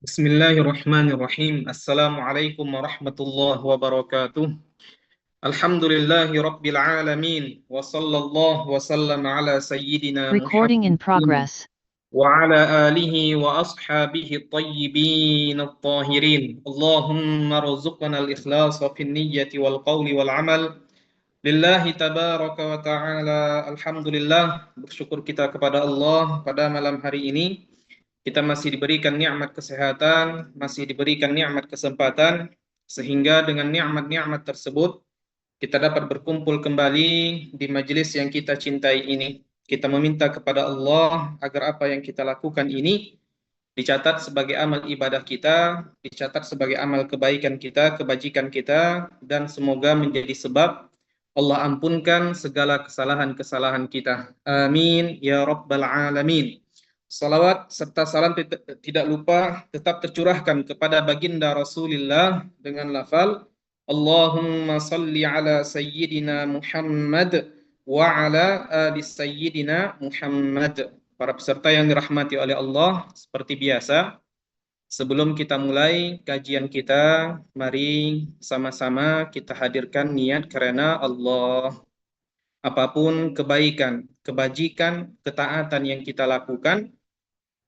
Bismillahirrahmanirrahim. Assalamualaikum warahmatullahi wabarakatuh. Alhamdulillahi rabbil alamin. Wa sallallahu wa sallam ala sayyidina Recording in Muhammadin progress. wa ala alihi wa ashabihi at-tayyibin at-tahirin. Allahumma rzuqna al-ikhlasa fi niyyati wal qawli wal amal. Lillahi tabaraka wa ta'ala. Alhamdulillah, bersyukur kita kepada Allah pada malam hari ini. Kita masih diberikan nikmat kesehatan, masih diberikan nikmat kesempatan, sehingga dengan nikmat-nikmat tersebut kita dapat berkumpul kembali di majelis yang kita cintai ini. Kita meminta kepada Allah agar apa yang kita lakukan ini dicatat sebagai amal ibadah kita, dicatat sebagai amal kebaikan kita, kebajikan kita, dan semoga menjadi sebab Allah ampunkan segala kesalahan-kesalahan kita. Amin ya rabbal alamin. Salawat serta salam tidak lupa tetap tercurahkan kepada baginda Rasulullah dengan lafal Allahumma salli ala sayyidina Muhammad wa ala ali sayyidina Muhammad. Para peserta yang dirahmati oleh Allah, seperti biasa, sebelum kita mulai kajian kita, mari sama-sama kita hadirkan niat karena Allah. Apapun kebaikan, kebajikan, ketaatan yang kita lakukan,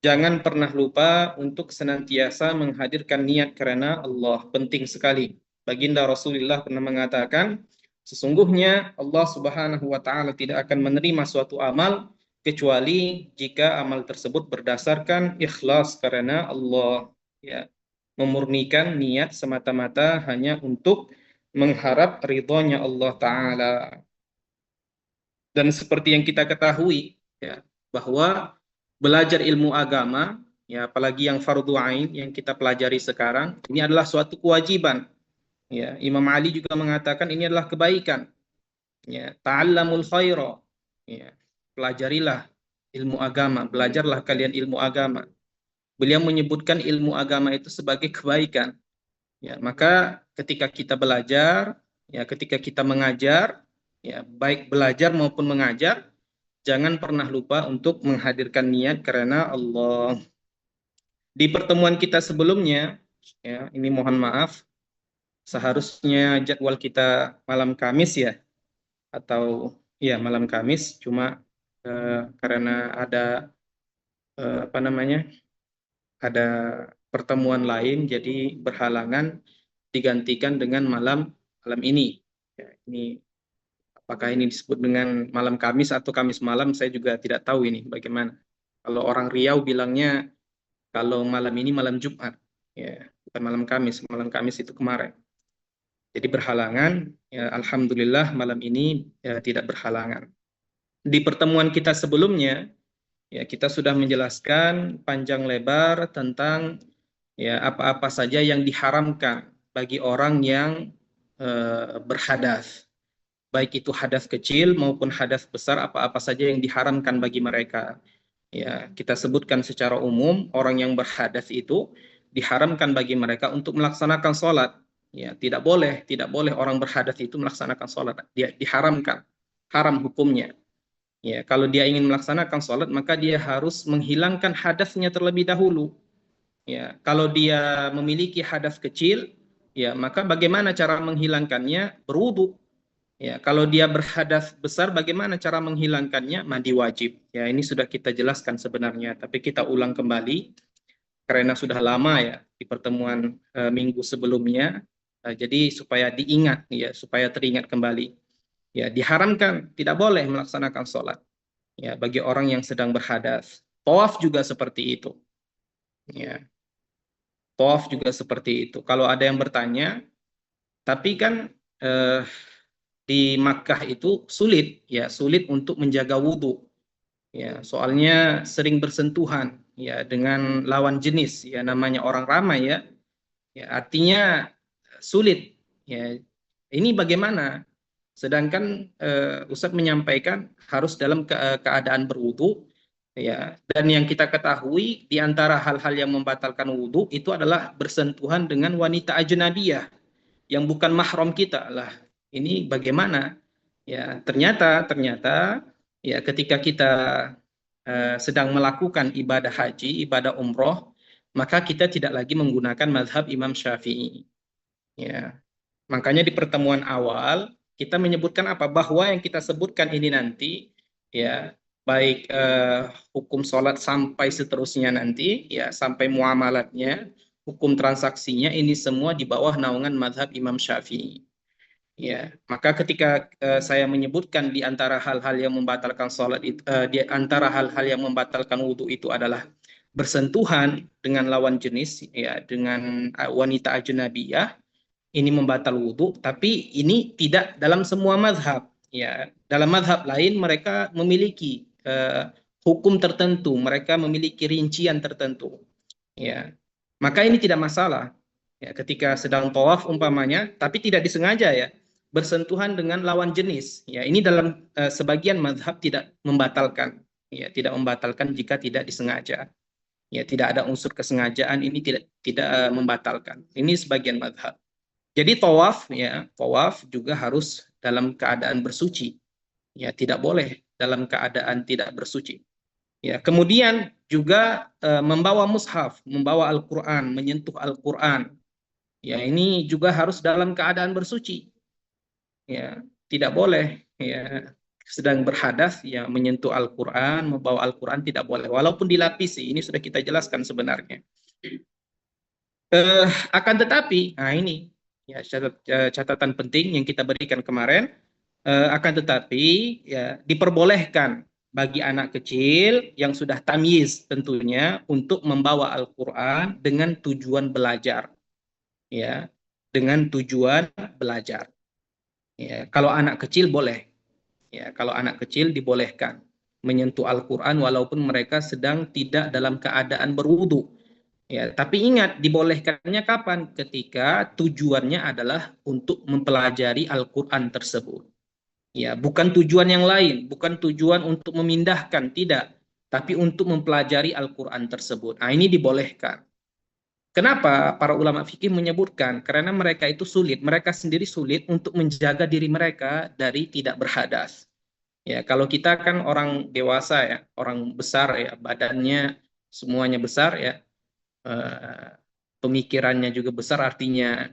jangan pernah lupa untuk senantiasa menghadirkan niat karena Allah. Penting sekali. Baginda Rasulullah pernah mengatakan, sesungguhnya Allah Subhanahu wa taala tidak akan menerima suatu amal kecuali jika amal tersebut berdasarkan ikhlas karena Allah, ya. Memurnikan niat semata-mata hanya untuk mengharap ridhonya Allah taala. Dan seperti yang kita ketahui, ya, bahwa belajar ilmu agama, ya, apalagi yang fardu ain yang kita pelajari sekarang, ini adalah suatu kewajiban. Ya, Imam Ali juga mengatakan ini adalah kebaikan. Ya, ta'allamul khaira. Ya, pelajarilah ilmu agama, belajarlah kalian ilmu agama. Beliau menyebutkan ilmu agama itu sebagai kebaikan. Ya, maka ketika kita belajar, ya, ketika kita mengajar, ya, baik belajar maupun mengajar, jangan pernah lupa untuk menghadirkan niat karena Allah. Di pertemuan kita sebelumnya, ya, ini mohon maaf, seharusnya jadwal kita malam Kamis, ya, atau ya malam Kamis, cuma karena ada apa namanya, ada pertemuan lain, jadi berhalangan digantikan dengan malam ini. Ya, ini apakah ini disebut dengan malam Kamis atau Kamis malam, saya juga tidak tahu ini bagaimana. Kalau orang Riau bilangnya kalau malam ini malam Jumat, ya, bukan malam Kamis. Malam Kamis itu kemarin. Jadi berhalangan. Ya, alhamdulillah malam ini ya, tidak berhalangan. Di pertemuan kita sebelumnya, ya, kita sudah menjelaskan panjang lebar tentang ya apa-apa saja yang diharamkan bagi orang yang berhadas. Baik itu hadas kecil maupun hadas besar, apa-apa saja yang diharamkan bagi mereka. Ya, kita sebutkan secara umum orang yang berhadas itu diharamkan bagi mereka untuk melaksanakan sholat. Ya, tidak boleh orang berhadas itu melaksanakan sholat. Dia diharamkan, haram hukumnya. Ya, kalau dia ingin melaksanakan sholat, maka dia harus menghilangkan hadasnya terlebih dahulu. Ya, kalau dia memiliki hadas kecil, ya maka bagaimana cara menghilangkannya? Berwudu. Ya, kalau dia berhadas besar, bagaimana cara menghilangkannya? Mandi wajib. Ya, ini sudah kita jelaskan sebenarnya, tapi kita ulang kembali karena sudah lama ya di pertemuan minggu sebelumnya. Jadi supaya diingat, ya, supaya teringat kembali. Ya, diharamkan, tidak boleh melaksanakan sholat. Ya, bagi orang yang sedang berhadas. Tawaf juga seperti itu. Ya, tawaf juga seperti itu. Kalau ada yang bertanya, tapi kan di Makkah itu sulit, ya, sulit untuk menjaga wudhu, ya, soalnya sering bersentuhan, ya, dengan lawan jenis, ya, namanya orang ramai, ya, artinya sulit, ya. Ini bagaimana? Sedangkan Ustadz menyampaikan harus dalam keadaan berwudhu, ya, dan yang kita ketahui di antara hal-hal yang membatalkan wudhu itu adalah bersentuhan dengan wanita ajnabiyah yang bukan mahram kita lah. Ini bagaimana? Ya, ternyata ya ketika kita sedang melakukan ibadah haji, ibadah umroh, maka kita tidak lagi menggunakan mazhab Imam Syafi'i. Ya, makanya di pertemuan awal kita menyebutkan apa? Bahwa yang kita sebutkan ini nanti, ya, baik hukum sholat sampai seterusnya nanti, ya, sampai muamalatnya, hukum transaksinya, ini semua di bawah naungan mazhab Imam Syafi'i. Ya, maka ketika saya menyebutkan di antara hal-hal yang membatalkan sholat, di antara hal-hal yang membatalkan wudhu itu adalah bersentuhan dengan lawan jenis, ya, dengan wanita ajnabiyah, ini membatal wudhu, tapi ini tidak dalam semua mazhab. Ya, dalam mazhab lain mereka memiliki hukum tertentu, mereka memiliki rincian tertentu. Ya, maka ini tidak masalah. Ya, ketika sedang tawaf umpamanya, tapi tidak disengaja, ya, bersentuhan dengan lawan jenis. Ya, ini dalam sebagian mazhab tidak membatalkan. Ya, tidak membatalkan jika tidak disengaja. Ya, tidak ada unsur kesengajaan, ini tidak membatalkan. Ini sebagian mazhab. Jadi tawaf, ya, tawaf juga harus dalam keadaan bersuci. Ya, tidak boleh dalam keadaan tidak bersuci. Ya, kemudian juga membawa mushaf, membawa Al-Qur'an, menyentuh Al-Qur'an. Ya, ini juga harus dalam keadaan bersuci. Ya, tidak boleh, ya, sedang berhadas, ya, menyentuh Al-Qur'an, membawa Al-Qur'an tidak boleh. Walaupun dilapisi, ini sudah kita jelaskan sebenarnya. Akan tetapi, nah ini, ya, catatan penting yang kita berikan kemarin, akan tetapi, ya, diperbolehkan bagi anak kecil yang sudah tamyiz tentunya untuk membawa Al-Qur'an dengan tujuan belajar, ya, dengan tujuan belajar. Ya, kalau anak kecil boleh, ya, kalau anak kecil dibolehkan menyentuh Al-Qur'an walaupun mereka sedang tidak dalam keadaan berwudu. Ya, tapi ingat, dibolehkannya kapan? Ketika tujuannya adalah untuk mempelajari Al-Qur'an tersebut. Ya, bukan tujuan yang lain, bukan tujuan untuk memindahkan, tidak, tapi untuk mempelajari Al-Qur'an tersebut. Nah, ini dibolehkan. Kenapa para ulama fikih menyebutkan? Karena mereka itu sulit, mereka sendiri sulit untuk menjaga diri mereka dari tidak berhadas. Ya, kalau kita kan orang dewasa, ya, orang besar, ya, badannya semuanya besar, ya, eh, pemikirannya juga besar, artinya,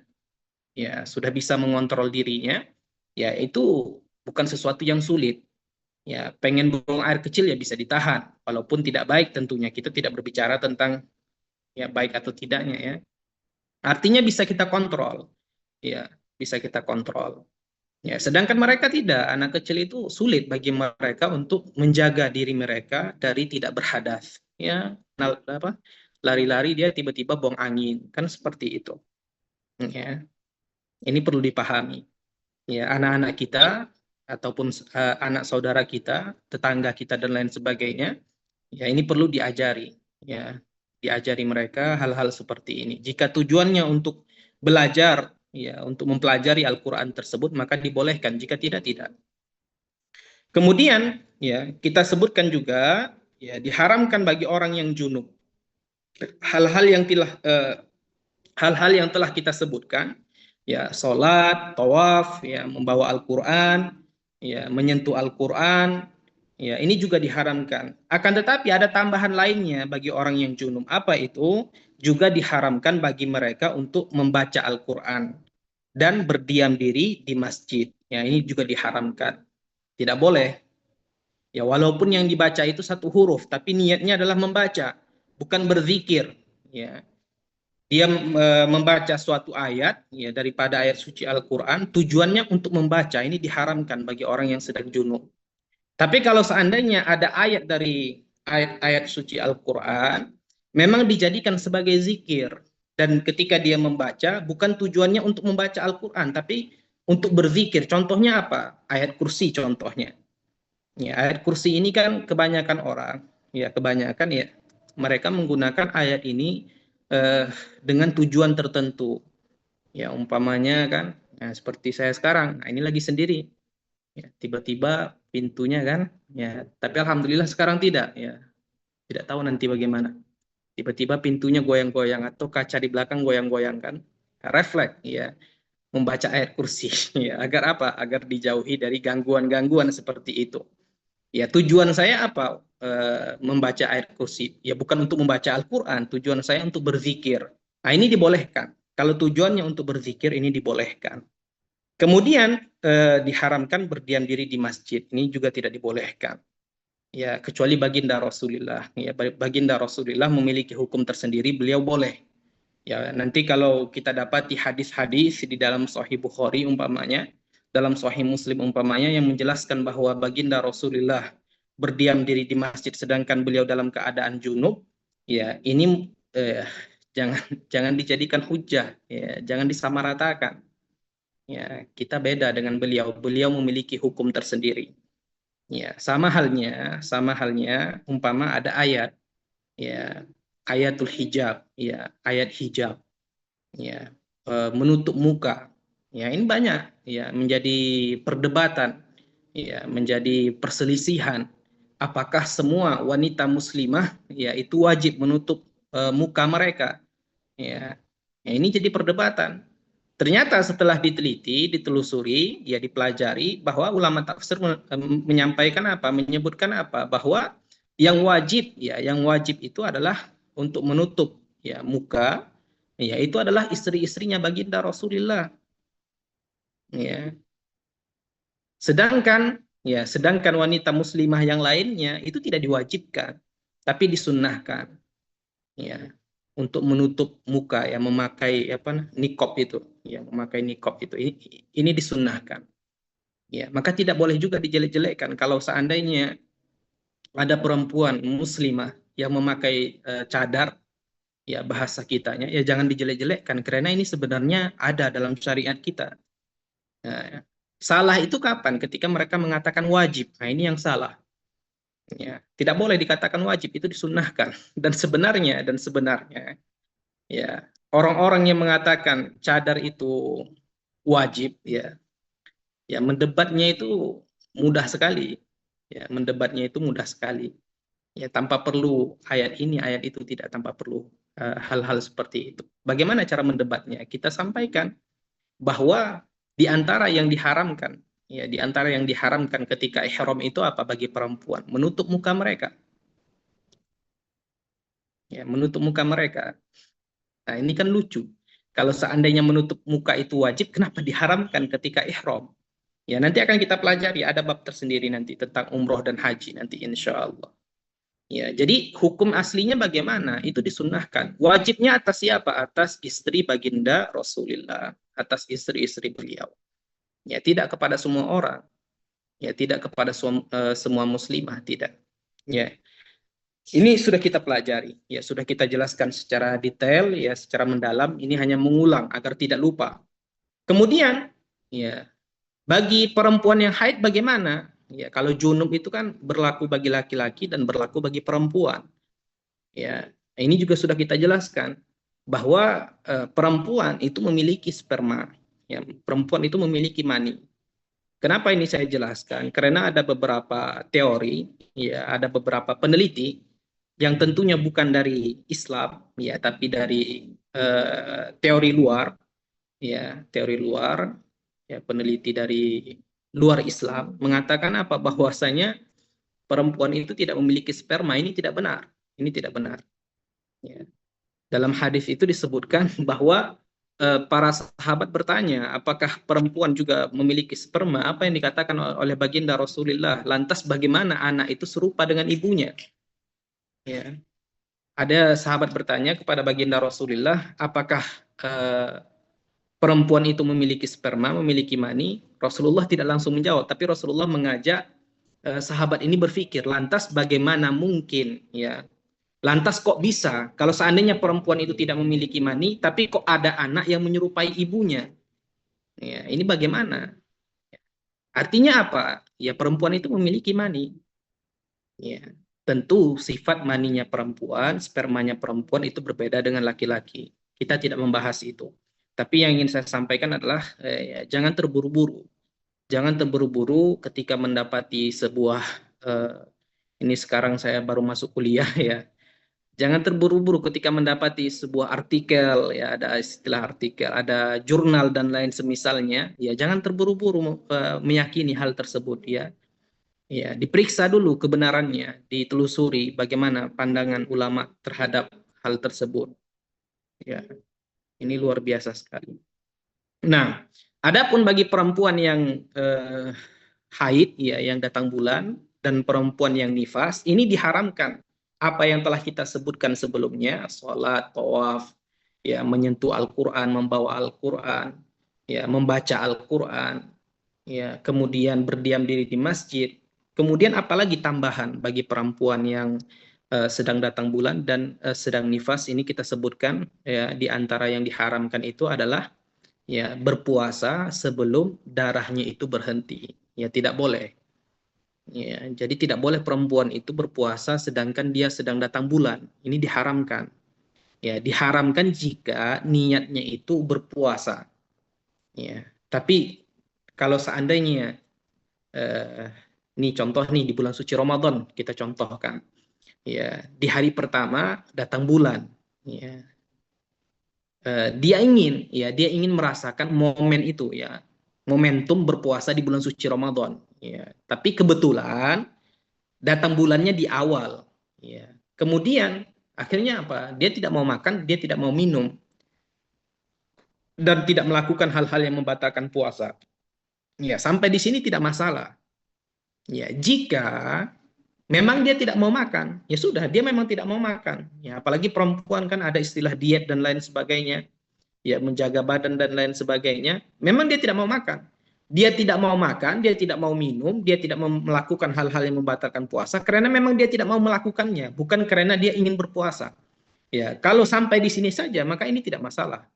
ya, sudah bisa mengontrol dirinya, ya, itu bukan sesuatu yang sulit. Ya, pengen buang air kecil ya bisa ditahan, walaupun tidak baik tentunya. Kita tidak berbicara tentang, ya, baik atau tidaknya, ya. Artinya bisa kita kontrol, ya, bisa kita kontrol. Ya, sedangkan mereka tidak, anak kecil itu sulit bagi mereka untuk menjaga diri mereka dari tidak berhadas. Ya, apa? Lari-lari dia tiba-tiba buang angin, kan seperti itu. Ya, ini perlu dipahami. Ya, anak-anak kita ataupun anak saudara kita, tetangga kita dan lain sebagainya, ya, ini perlu diajari, ya, diajari mereka hal-hal seperti ini. Jika tujuannya untuk belajar, ya, untuk mempelajari Al-Qur'an tersebut, maka dibolehkan, jika tidak, tidak. Kemudian, ya, kita sebutkan juga, ya, diharamkan bagi orang yang junub hal-hal yang hal-hal yang telah kita sebutkan, ya, sholat, tawaf, ya, membawa Al-Qur'an, ya, menyentuh Al-Qur'an, ya, ini juga diharamkan. Akan tetapi ada tambahan lainnya bagi orang yang junub. Apa itu? Juga diharamkan bagi mereka untuk membaca Al-Qur'an dan berdiam diri di masjid. Ya, ini juga diharamkan. Tidak boleh. Ya, walaupun yang dibaca itu satu huruf, tapi niatnya adalah membaca, bukan berzikir. Ya, dia membaca suatu ayat, ya, daripada ayat suci Al-Qur'an, tujuannya untuk membaca, ini diharamkan bagi orang yang sedang junub. Tapi kalau seandainya ada ayat dari ayat-ayat suci Al-Qur'an, memang dijadikan sebagai zikir, dan ketika dia membaca bukan tujuannya untuk membaca Al-Qur'an, tapi untuk berzikir. Contohnya apa? Ayat kursi contohnya. Ya, ayat kursi ini kan kebanyakan orang, ya, kebanyakan, ya, mereka menggunakan ayat ini dengan tujuan tertentu. Ya, umpamanya kan, ya, seperti saya sekarang, nah, ini lagi sendiri. Ya, tiba-tiba pintunya kan, ya, tapi alhamdulillah sekarang tidak, ya. Tidak tahu nanti bagaimana. Tiba-tiba pintunya goyang-goyang atau kaca di belakang goyang-goyang kan. Refleks, ya, membaca ayat kursi, ya, agar apa? Agar dijauhi dari gangguan-gangguan seperti itu. Ya, tujuan saya apa? Membaca ayat kursi. Ya, bukan untuk membaca Al-Quran. Tujuan saya untuk berzikir. Nah, ini dibolehkan. Kalau tujuannya untuk berzikir, ini dibolehkan. Kemudian diharamkan berdiam diri di masjid. Ini juga tidak dibolehkan. Ya, kecuali baginda Rasulullah. Ya, baginda Rasulullah memiliki hukum tersendiri. Beliau boleh. Ya, nanti kalau kita dapati hadis-hadis di dalam Sahih Bukhari umpamanya, dalam Sahih Muslim umpamanya yang menjelaskan bahwa baginda Rasulullah berdiam diri di masjid sedangkan beliau dalam keadaan junub, ya ini jangan jangan dijadikan hujah, ya, jangan disamaratakan. Ya, kita beda dengan beliau. Beliau memiliki hukum tersendiri. Ya, sama halnya umpama ada ayat, ya, ayatul hijab, ya, ayat hijab, ya, menutup muka, ya ini banyak ya menjadi perdebatan, ya menjadi perselisihan apakah semua wanita muslimah ya itu wajib menutup muka mereka, ya. Ya, ini jadi perdebatan. Ternyata setelah diteliti, ditelusuri, ya dipelajari bahwa ulama tafsir menyampaikan apa, menyebutkan apa, bahwa yang wajib itu adalah untuk menutup ya muka, ya itu adalah istri-istrinya baginda Rasulullah, ya. Sedangkan wanita muslimah yang lainnya itu tidak diwajibkan, tapi disunnahkan, ya, untuk menutup muka, ya memakai apa nikob itu, ya memakai nikob itu ini disunnahkan, ya. Maka tidak boleh juga dijelek-jelekkan kalau seandainya ada perempuan muslimah yang memakai cadar, ya bahasa kitanya, ya jangan dijelek-jelekkan karena ini sebenarnya ada dalam syariat kita. Nah, salah itu kapan? Ketika mereka mengatakan wajib. Nah, ini yang salah. Ya, tidak boleh dikatakan wajib, itu disunnahkan. Dan sebenarnya, ya orang-orang yang mengatakan cadar itu wajib, ya, ya mendebatnya itu mudah sekali. Ya, mendebatnya itu mudah sekali. Ya, tanpa perlu ayat ini, ayat itu, tidak tanpa perlu hal-hal seperti itu. Bagaimana cara mendebatnya? Kita sampaikan bahwa di antara yang diharamkan, ya di antara yang diharamkan ketika ihram itu apa bagi perempuan? Menutup muka mereka. Ya, menutup muka mereka. Nah, ini kan lucu. Kalau seandainya menutup muka itu wajib, kenapa diharamkan ketika ihram? Ya, nanti akan kita pelajari, ada bab tersendiri nanti tentang umroh dan haji nanti insya Allah. Ya, jadi hukum aslinya bagaimana? Itu disunnahkan. Wajibnya atas siapa? Atas istri baginda Rasulullah, atas istri-istri beliau. Ya, tidak kepada semua orang. Ya, tidak kepada semua muslimah, tidak. Ya, ini sudah kita pelajari, ya sudah kita jelaskan secara detail, ya secara mendalam. Ini hanya mengulang agar tidak lupa. Kemudian, ya bagi perempuan yang haid bagaimana? Ya, kalau junub itu kan berlaku bagi laki-laki dan berlaku bagi perempuan. Ya, ini juga sudah kita jelaskan bahwa perempuan itu memiliki sperma, ya, perempuan itu memiliki mani. Kenapa ini saya jelaskan? Karena ada beberapa teori, ya, ada beberapa peneliti yang tentunya bukan dari Islam, ya, tapi dari teori luar, ya, teori luar, ya, peneliti dari luar Islam mengatakan apa? Bahwasanya perempuan itu tidak memiliki sperma. Ini tidak benar. Ini tidak benar. Ya. Dalam hadis itu disebutkan bahwa para sahabat bertanya, apakah perempuan juga memiliki sperma? Apa yang dikatakan oleh baginda Rasulullah? Lantas bagaimana anak itu serupa dengan ibunya? Ya. Ada sahabat bertanya kepada baginda Rasulullah, apakah perempuan itu memiliki sperma, memiliki mani? Rasulullah tidak langsung menjawab, tapi Rasulullah mengajak sahabat ini berpikir, lantas bagaimana mungkin, ya? Lantas kok bisa kalau seandainya perempuan itu tidak memiliki mani, tapi kok ada anak yang menyerupai ibunya? Ya, ini bagaimana? Artinya apa? Ya perempuan itu memiliki mani. Ya, tentu sifat maninya perempuan, spermanya perempuan itu berbeda dengan laki-laki. Kita tidak membahas itu. Tapi yang ingin saya sampaikan adalah ya, jangan terburu-buru. Jangan terburu-buru ketika mendapati sebuah ini sekarang saya baru masuk kuliah ya. Jangan terburu-buru ketika mendapati sebuah artikel, ya ada istilah artikel, ada jurnal dan lain semisalnya, ya jangan terburu-buru meyakini hal tersebut, ya. Ya, diperiksa dulu kebenarannya, ditelusuri bagaimana pandangan ulama terhadap hal tersebut. Ya, ini luar biasa sekali. Nah, adapun bagi perempuan yang haid, ya, yang datang bulan, dan perempuan yang nifas, ini diharamkan. Apa yang telah kita sebutkan sebelumnya, sholat, tawaf, ya, menyentuh Al-Quran, membawa Al-Quran, ya, membaca Al-Quran, ya, kemudian berdiam diri di masjid. Kemudian apalagi tambahan bagi perempuan yang sedang datang bulan dan sedang nifas, ini kita sebutkan, ya, di antara yang diharamkan itu adalah, ya, berpuasa sebelum darahnya itu berhenti. Ya, tidak boleh. Ya, jadi tidak boleh perempuan itu berpuasa sedangkan dia sedang datang bulan. Ini diharamkan. Ya, diharamkan jika niatnya itu berpuasa. Ya, tapi kalau seandainya eh, ini contoh nih di bulan suci Ramadan kita contohkan. Ya, di hari pertama datang bulan. Ya, dia ingin merasakan momen itu, ya, momentum berpuasa di bulan suci Ramadan, ya, tapi kebetulan datang bulannya di awal, ya, kemudian akhirnya apa, dia tidak mau makan, dia tidak mau minum, dan tidak melakukan hal-hal yang membatalkan puasa, ya, sampai di sini tidak masalah, ya, jika memang dia tidak mau makan, ya sudah, dia memang tidak mau makan, ya, apalagi perempuan kan ada istilah diet dan lain sebagainya, ya, menjaga badan dan lain sebagainya, memang dia tidak mau makan. Dia tidak mau makan, dia tidak mau minum, dia tidak mau melakukan hal-hal yang membatalkan puasa karena memang dia tidak mau melakukannya, bukan karena dia ingin berpuasa. Ya, kalau sampai di sini saja maka ini tidak masalah.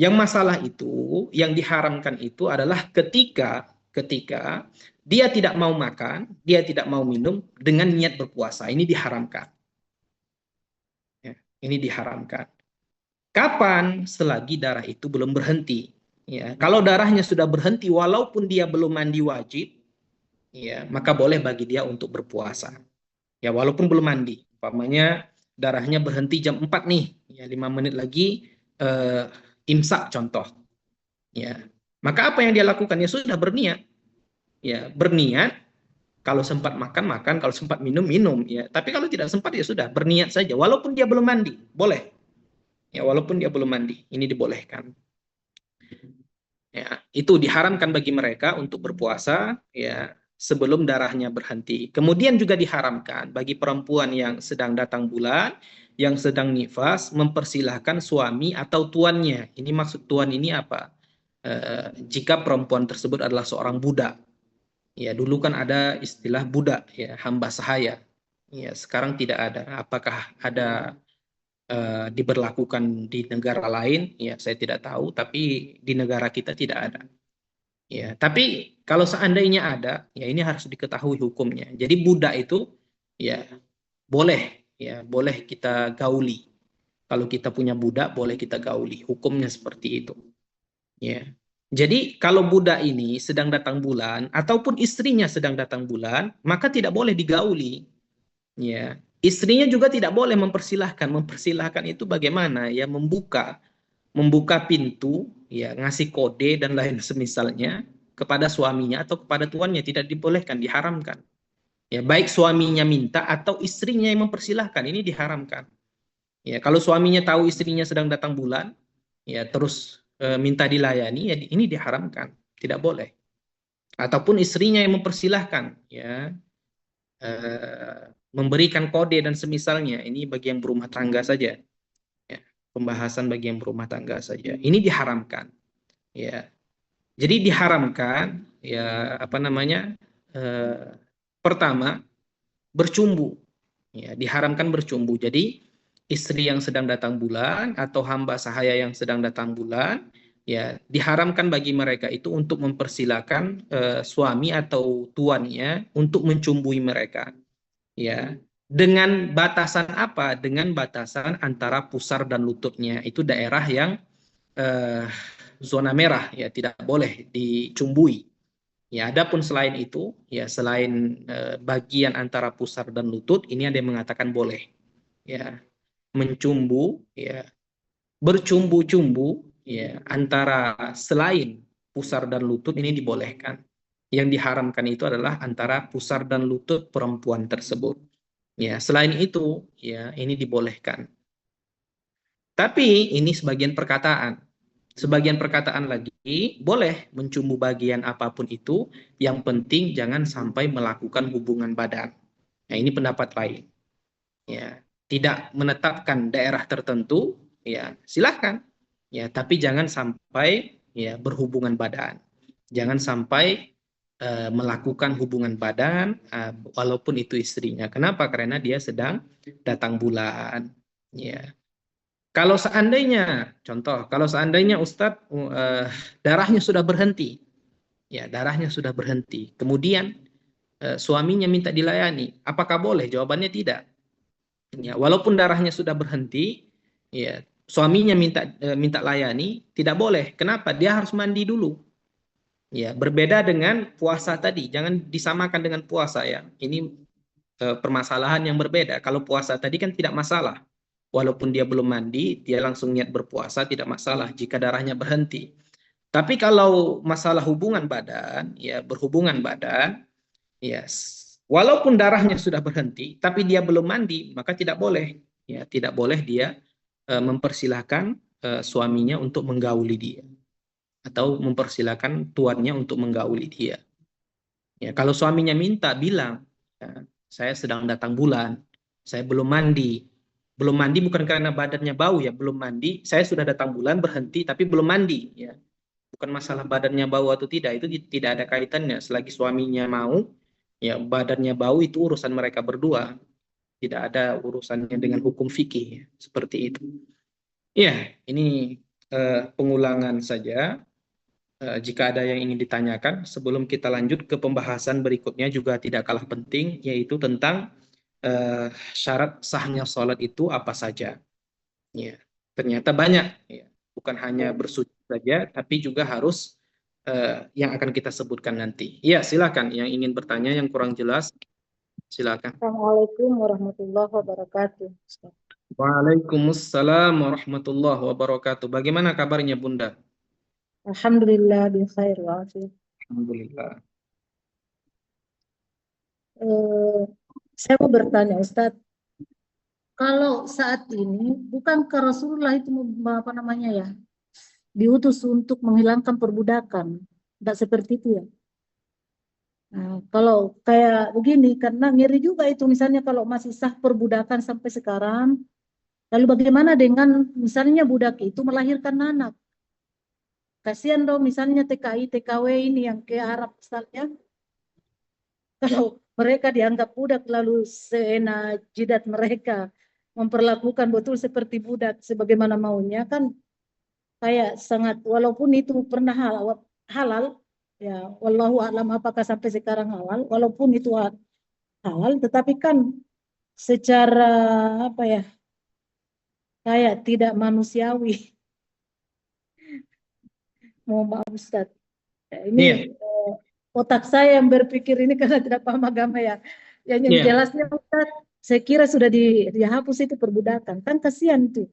Yang masalah itu, yang diharamkan itu adalah ketika ketika dia tidak mau makan, dia tidak mau minum dengan niat berpuasa. Ini diharamkan. Ya, ini diharamkan. Kapan? Selagi darah itu belum berhenti. Ya, kalau darahnya sudah berhenti, walaupun dia belum mandi wajib, ya, maka boleh bagi dia untuk berpuasa. Ya, walaupun belum mandi. Umpamanya darahnya berhenti jam 4 nih, ya, 5 menit lagi imsak contoh. Ya, maka apa yang dia lakukan? Ya sudah berniat. Ya, berniat. Kalau sempat makan makan, kalau sempat minum minum. Ya, tapi kalau tidak sempat ya sudah berniat saja. Walaupun dia belum mandi, boleh. Ya, walaupun dia belum mandi, ini dibolehkan. Ya, itu diharamkan bagi mereka untuk berpuasa, ya, sebelum darahnya berhenti. Kemudian juga diharamkan bagi perempuan yang sedang datang bulan, yang sedang nifas, mempersilahkan suami atau tuannya. Ini maksud tuan ini apa? Jika perempuan tersebut adalah seorang budak. Ya, dulu kan ada istilah budak, ya, hamba sahaya. Ya, sekarang tidak ada. Apakah ada diberlakukan di negara lain, ya saya tidak tahu, tapi di negara kita tidak ada. Ya, tapi kalau seandainya ada, ya ini harus diketahui hukumnya. Jadi budak itu, ya, boleh, ya, boleh kita gauli. Kalau kita punya budak, boleh kita gauli. Hukumnya seperti itu. Ya. Jadi kalau budak ini sedang datang bulan ataupun istrinya sedang datang bulan, maka tidak boleh digauli. Ya, istrinya juga tidak boleh mempersilahkan. Mempersilahkan itu bagaimana? Ya, membuka pintu, ya, ngasih kode dan lain semisalnya kepada suaminya atau kepada tuannya, tidak dibolehkan, diharamkan. Ya, baik suaminya minta atau istrinya yang mempersilahkan, ini diharamkan. Ya, kalau suaminya tahu istrinya sedang datang bulan, ya, terus minta dilayani, ya, ini diharamkan, tidak boleh. Ataupun istrinya yang mempersilahkan, ya, memberikan kode dan semisalnya, ini bagi yang berumah tangga saja, ya, pembahasan bagi yang berumah tangga saja, ini diharamkan, ya, jadi diharamkan, ya, apa namanya, pertama bercumbu, ya, diharamkan bercumbu. Jadi istri yang sedang datang bulan atau hamba sahaya yang sedang datang bulan, ya, diharamkan bagi mereka itu untuk mempersilahkan suami atau tuannya untuk mencumbui mereka, ya, dengan batasan apa? Dengan batasan antara pusar dan lututnya, itu daerah yang eh, zona merah, ya, tidak boleh dicumbui. Ya, adapun selain itu, ya, selain bagian antara pusar dan lutut, ini ada yang mengatakan boleh, ya, mencumbu, ya, bercumbu-cumbu, ya, antara selain pusar dan lutut ini dibolehkan. Yang diharamkan itu adalah antara pusar dan lutut perempuan tersebut. Ya, selain itu, ya ini dibolehkan. Tapi ini sebagian perkataan. Sebagian perkataan lagi boleh mencumbu bagian apapun itu, yang penting jangan sampai melakukan hubungan badan. Nah, ini pendapat lain. Ya, tidak menetapkan daerah tertentu, ya silahkan. Ya, tapi jangan sampai ya berhubungan badan. Jangan sampai melakukan hubungan badan walaupun itu istrinya. Kenapa? Karena dia sedang datang bulan. Ya. Kalau seandainya, contoh, kalau seandainya Ustadz darahnya sudah berhenti, ya darahnya sudah berhenti, kemudian suaminya minta dilayani, apakah boleh? Jawabannya tidak. Ya, walaupun darahnya sudah berhenti, ya suaminya minta layani, tidak boleh. Kenapa? Dia harus mandi dulu. Ya, berbeda dengan puasa tadi. Jangan disamakan dengan puasa ya. Ini permasalahan yang berbeda. Kalau puasa tadi kan tidak masalah. Walaupun dia belum mandi, dia langsung niat berpuasa, tidak masalah jika darahnya berhenti. Tapi kalau masalah hubungan badan, ya berhubungan badan, yes. Walaupun darahnya sudah berhenti, tapi dia belum mandi, maka tidak boleh. Ya, tidak boleh dia mempersilahkan suaminya untuk menggauli dia atau mempersilahkan tuannya untuk menggauli dia. Ya, kalau suaminya minta, bilang, ya, saya sedang datang bulan, saya belum mandi. Belum mandi bukan karena badannya bau ya, belum mandi. Saya sudah datang bulan berhenti tapi belum mandi. Ya, bukan masalah badannya bau atau tidak, itu tidak ada kaitannya. Selagi suaminya mau, ya badannya bau itu urusan mereka berdua, tidak ada urusannya dengan hukum fikih ya. Seperti itu. Ya, ini pengulangan saja. Jika ada yang ingin ditanyakan, sebelum kita lanjut ke pembahasan berikutnya juga tidak kalah penting, yaitu tentang syarat sahnya sholat itu apa saja. Ya, ternyata banyak, ya. Bukan hanya bersujud saja, tapi juga harus yang akan kita sebutkan nanti. Ya, silakan yang ingin bertanya yang kurang jelas, silakan. Assalamualaikum warahmatullahi wabarakatuh. Waalaikumsalam warahmatullahi wabarakatuh. Bagaimana kabarnya Bunda? Alhamdulillah bi khair wa'afiat. Alhamdulillah. Eh, saya mau bertanya Ustadz, kalau saat ini bukankah Rasulullah itu apa namanya ya, diutus untuk menghilangkan perbudakan? Tidak seperti itu ya. Nah, kalau kayak begini, karena ngeri juga itu misalnya kalau masih sah perbudakan sampai sekarang, lalu bagaimana dengan misalnya budak itu melahirkan anak? Kasihan dong misalnya TKI, TKW ini yang ke Arab misalnya, kalau mereka dianggap budak lalu seenak jidat mereka memperlakukan betul seperti budak sebagaimana maunya kan kayak sangat walaupun itu pernah halal ya wallahu alam apakah sampai sekarang halal walaupun itu halal tetapi kan secara apa ya kayak tidak manusiawi. Mohon maaf Ustaz. Ya, ini Iya, otak saya yang berpikir ini karena tidak paham agama ya. Yang iya. jelasnya Ustaz, saya kira sudah dihapus itu perbudakan. Kan kasihan itu.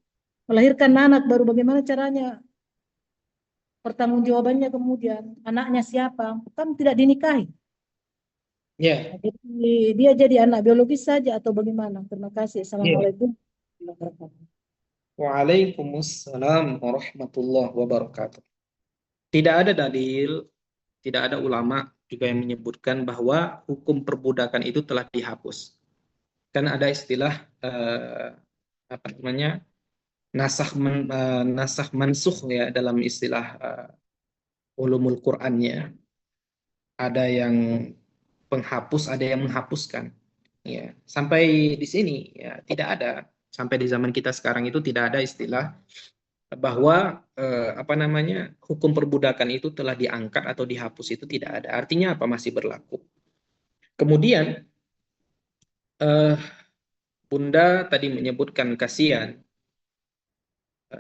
Melahirkan anak baru bagaimana caranya pertanggungjawabannya kemudian. Anaknya siapa? Kan tidak dinikahi. Iya, Nah, jadi dia jadi anak biologis saja atau bagaimana? Terima kasih. iya. Assalamualaikum warahmatullahi wabarakatuh. Waalaikumsalam warahmatullahi wabarakatuh. Tidak ada dalil, tidak ada ulama juga yang menyebutkan bahwa hukum perbudakan itu telah dihapus. Kan ada istilah apa namanya nasakh mansukh ya dalam istilah ulumul Qur'annya. Ada yang penghapus, ada yang menghapuskan. Ya, sampai di sini ya tidak ada. Sampai di zaman kita sekarang itu tidak ada istilah bahwa apa namanya hukum perbudakan itu telah diangkat atau dihapus itu tidak ada. Artinya apa? Masih berlaku. Kemudian eh, Bunda tadi menyebutkan kasihan.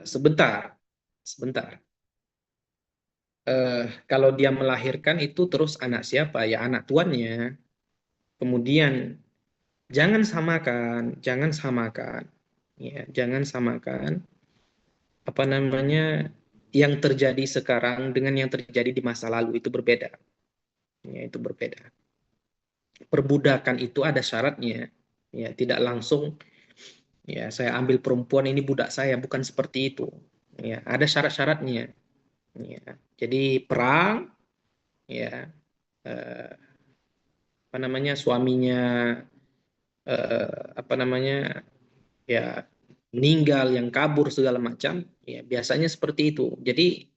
Sebentar, sebentar. Kalau dia melahirkan itu terus anak siapa? Ya anak tuannya. Kemudian jangan samakan, ya jangan samakan apa namanya yang terjadi sekarang dengan yang terjadi di masa lalu itu berbeda. Ya, itu berbeda. Perbudakan itu ada syaratnya. Ya, tidak langsung ya saya ambil perempuan ini budak saya, bukan seperti itu. Ya, ada syarat-syaratnya. Ya, jadi perang ya eh, apa namanya suaminya apa namanya ya meninggal, yang kabur segala macam, ya biasanya seperti itu. Jadi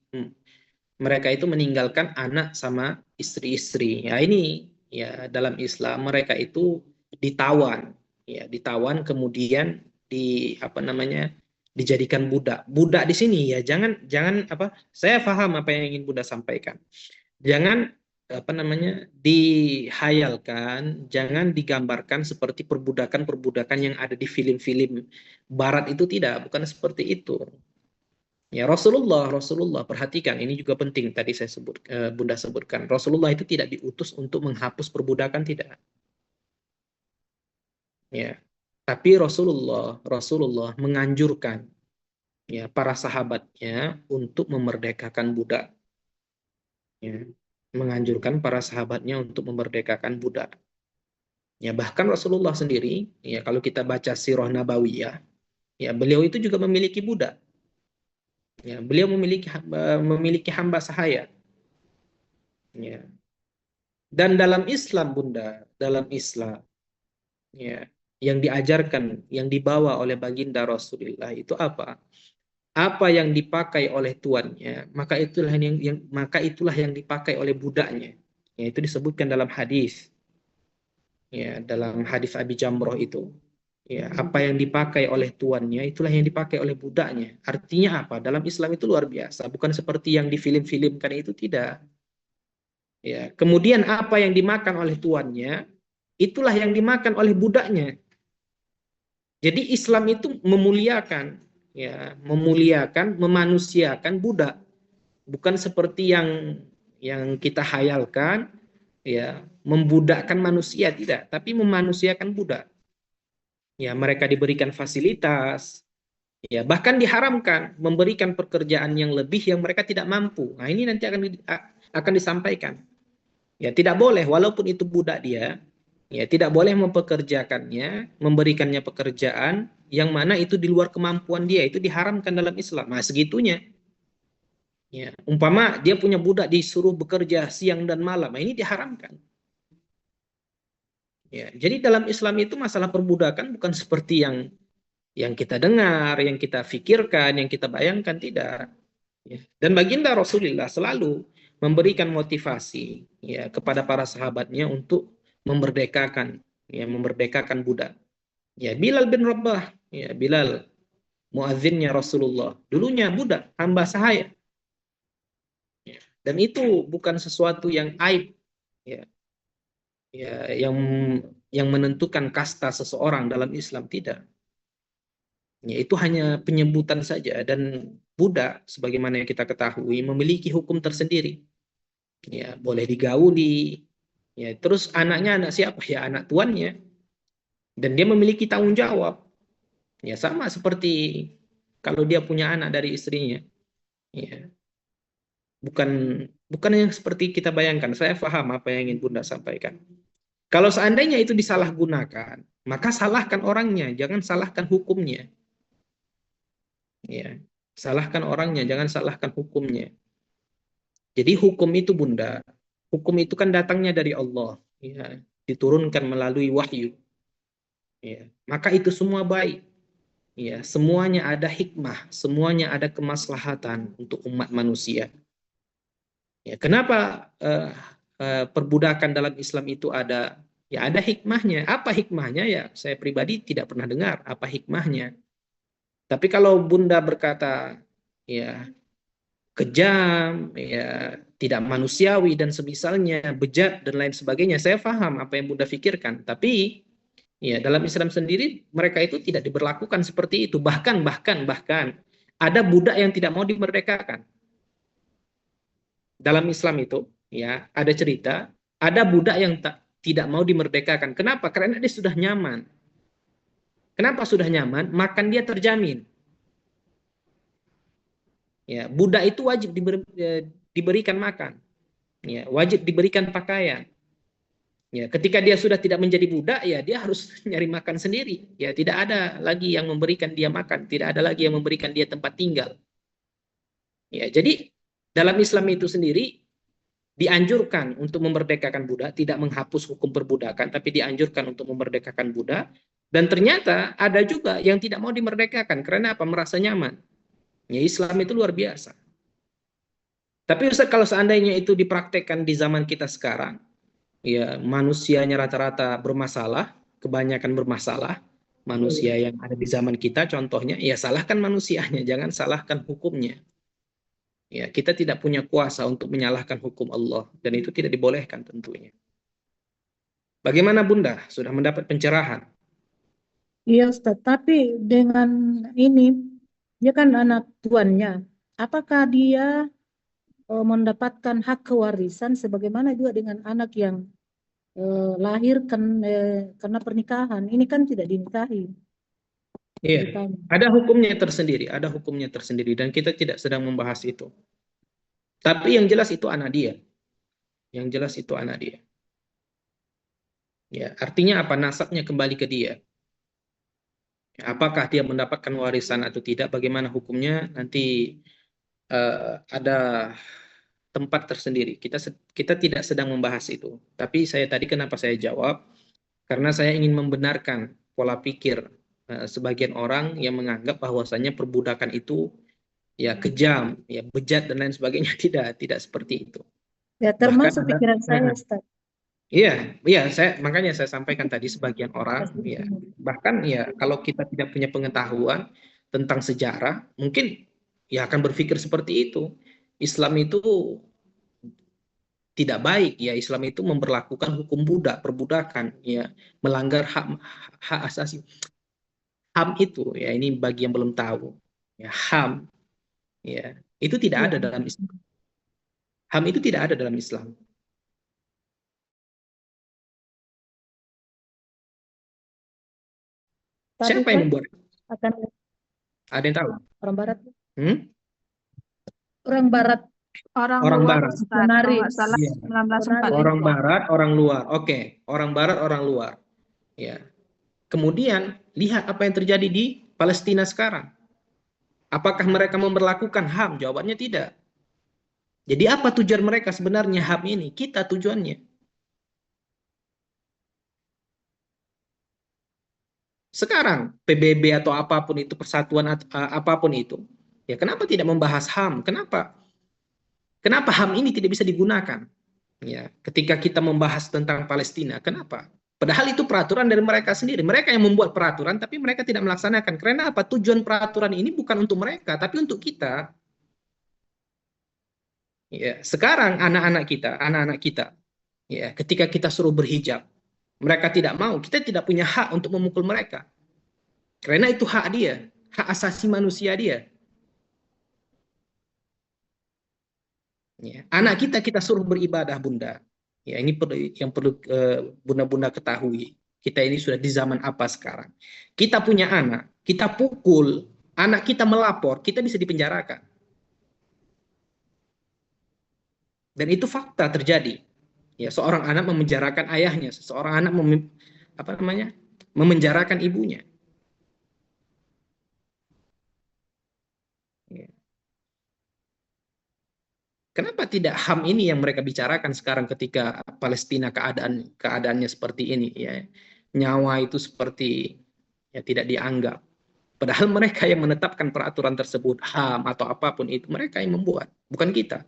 mereka itu meninggalkan anak sama istri-istri. Ya ini ya dalam Islam mereka itu ditawan, ya ditawan kemudian di apa namanya dijadikan budak. Budak di sini ya jangan jangan apa saya paham apa yang ingin Bunda sampaikan. Jangan apa namanya dihayalkan, jangan digambarkan seperti perbudakan-perbudakan yang ada di film-film Barat itu tidak, bukan seperti itu. Ya Rasulullah perhatikan ini juga penting tadi saya sebut Bunda sebutkan Rasulullah itu tidak diutus untuk menghapus perbudakan tidak ya tapi Rasulullah menganjurkan ya para sahabatnya untuk memerdekakan budak ya menganjurkan para sahabatnya untuk memerdekakan budak ya bahkan Rasulullah sendiri ya kalau kita baca sirah nabawiyah ya beliau itu juga memiliki budak ya beliau memiliki hamba sahaya ya. Dan dalam Islam, Bunda, dalam Islam, ya, yang diajarkan, yang dibawa oleh baginda Rasulullah itu apa? Apa yang dipakai oleh tuannya, maka itulah yang dipakai oleh budaknya. Ya, itu disebutkan dalam hadis, ya, dalam hadis Abi Jamroh itu. Ya, apa yang dipakai oleh tuannya, itulah yang dipakai oleh budaknya. Artinya apa? Dalam Islam itu luar biasa, bukan seperti yang di film-filmkan itu tidak. Ya, kemudian apa yang dimakan oleh tuannya, itulah yang dimakan oleh budaknya. Jadi Islam itu memuliakan, ya, memuliakan, memanusiakan budak, bukan seperti yang kita hayalkan, ya, membudakkan manusia tidak, tapi memanusiakan budak. Ya, mereka diberikan fasilitas, ya, bahkan diharamkan memberikan pekerjaan yang lebih yang mereka tidak mampu. Nah, ini nanti akan disampaikan. Ya, tidak boleh walaupun itu budak dia, ya tidak boleh mempekerjakannya, memberikannya pekerjaan yang mana itu di luar kemampuan dia, itu diharamkan dalam Islam. Nah, segitunya. Ya, umpama dia punya budak disuruh bekerja siang dan malam, nah, ini diharamkan. Ya, jadi dalam Islam itu masalah perbudakan bukan seperti yang kita dengar, yang kita pikirkan, yang kita bayangkan tidak. Ya. Dan baginda Rasulullah selalu memberikan motivasi ya kepada para sahabatnya untuk memerdekakan budak. Ya Bilal bin Rabah, ya Bilal muadzinnya Rasulullah. Dulunya budak, hamba sahaya. Ya. Dan itu bukan sesuatu yang aib ya. Ya yang menentukan kasta seseorang dalam Islam tidak. Ya, itu hanya penyebutan saja dan budak sebagaimana yang kita ketahui memiliki hukum tersendiri. Ya, boleh digauli. Ya, terus anaknya anak siapa? Ya, anak tuannya. Dan dia memiliki tanggung jawab. Ya, sama seperti kalau dia punya anak dari istrinya. Ya, bukan bukan yang seperti kita bayangkan. Saya paham apa yang ingin Bunda sampaikan. Kalau seandainya itu disalahgunakan, maka salahkan orangnya, jangan salahkan hukumnya. Ya, salahkan orangnya, jangan salahkan hukumnya. Jadi hukum itu Bunda, hukum itu kan datangnya dari Allah, ya, diturunkan melalui wahyu. Ya, maka itu semua baik. Ya, semuanya ada hikmah, semuanya ada kemaslahatan untuk umat manusia. Ya, kenapa perbudakan dalam Islam itu ada? Ya ada hikmahnya. Apa hikmahnya? Ya saya pribadi tidak pernah dengar apa hikmahnya. Tapi kalau Bunda berkata, ya kejam, ya tidak manusiawi dan semisalnya, bejat dan lain sebagainya, saya paham apa yang Bunda pikirkan. Tapi ya dalam Islam sendiri mereka itu tidak diberlakukan seperti itu. Bahkan ada budak yang tidak mau dimerdekakan. Dalam Islam itu ya ada cerita, ada budak yang tidak mau dimerdekakan. Kenapa? Karena dia sudah nyaman. Kenapa sudah nyaman? Makan dia terjamin. Ya, budak itu wajib diberikan makan. Ya, wajib diberikan pakaian. Ya, ketika dia sudah tidak menjadi budak, ya dia harus nyari makan sendiri. Ya, tidak ada lagi yang memberikan dia makan, tidak ada lagi yang memberikan dia tempat tinggal. Ya, jadi dalam Islam itu sendiri dianjurkan untuk memerdekakan budak, tidak menghapus hukum perbudakan, tapi dianjurkan untuk memerdekakan budak. Dan ternyata ada juga yang tidak mau dimerdekakan karena apa? Merasa nyaman. Ya, Islam itu luar biasa. Tapi Ustaz, kalau seandainya itu dipraktekkan di zaman kita sekarang, ya manusianya rata-rata bermasalah, kebanyakan bermasalah, manusia yang ada di zaman kita contohnya, ya salahkan manusianya, jangan salahkan hukumnya. Ya, kita tidak punya kuasa untuk menyalahkan hukum Allah dan itu tidak dibolehkan tentunya. Bagaimana Bunda? Sudah mendapat pencerahan? Iya Ustaz, tapi dengan ini, dia kan anak tuannya. Apakah dia mendapatkan hak kewarisan sebagaimana juga dengan anak yang lahir karena pernikahan? Ini kan tidak dinikahi, Iya, ceritanya. ada hukumnya tersendiri, ada hukumnya tersendiri dan kita tidak sedang membahas itu. Tapi yang jelas itu anak dia. Yang jelas itu anak dia. Ya, artinya apa? Nasabnya kembali ke dia. Apakah dia mendapatkan warisan atau tidak? Bagaimana hukumnya? Nanti ada tempat tersendiri. Kita tidak sedang membahas itu. Tapi saya tadi kenapa saya jawab? Karena saya ingin membenarkan pola pikir sebagian orang yang menganggap bahwasanya perbudakan itu ya kejam, ya bejat dan lain sebagainya. Tidak seperti itu. Ya Bahkan termasuk ada, pikiran saya Ustaz. iya, iya, makanya saya sampaikan tadi sebagian orang, ya, Pasti. bahkan ya kalau kita tidak punya pengetahuan tentang sejarah, mungkin ya akan berpikir seperti itu. Islam itu tidak baik, ya Islam itu memperlakukan hukum budak, perbudakan, ya melanggar hak hak asasi. HAM itu, ya ini bagi yang belum tahu, ya HAM, ya itu tidak Ya. ada dalam Islam. HAM itu tidak ada dalam Islam. Tapi Siapa yang kan membuat? akan Ada yang tahu? orang Barat, Hmm? orang Barat Orang Orang luar Barat. Ustaz, kalau nggak misionaris, salah Iya. 1945. misionaris. Orang Barat, orang luar. Oke, orang Barat, orang luar. Ya. Kemudian lihat apa yang terjadi di Palestina sekarang. Apakah mereka memperlakukan HAM? Jawabannya tidak. Jadi apa tujuan mereka sebenarnya HAM ini? Kita tujuannya. Sekarang PBB atau apapun itu, persatuan apapun itu, ya kenapa tidak membahas HAM? Kenapa HAM ini tidak bisa digunakan? Ya, ketika kita membahas tentang Palestina, kenapa? Padahal itu peraturan dari mereka sendiri. Mereka yang membuat peraturan, tapi mereka tidak melaksanakan. Karena apa? Tujuan peraturan ini bukan untuk mereka, tapi untuk kita. Ya, sekarang anak-anak kita, ya, ketika kita suruh berhijab, mereka tidak mau. Kita tidak punya hak untuk memukul mereka. Karena itu hak dia, hak asasi manusia dia. Ya, anak kita suruh beribadah, Bunda. Ya, ini yang perlu Bunda-bunda ketahui. Kita ini sudah di zaman apa sekarang? Kita punya anak, kita pukul, anak kita melapor, kita bisa dipenjarakan. Dan itu fakta terjadi. Ya, seorang anak memenjarakan ayahnya, seorang anak apa namanya? Memenjarakan ibunya. Ya. Kenapa tidak HAM ini yang mereka bicarakan sekarang ketika Palestina keadaannya seperti ini, ya. Nyawa itu seperti ya tidak dianggap. Padahal mereka yang menetapkan peraturan tersebut, HAM atau apapun itu, mereka yang membuat, bukan kita.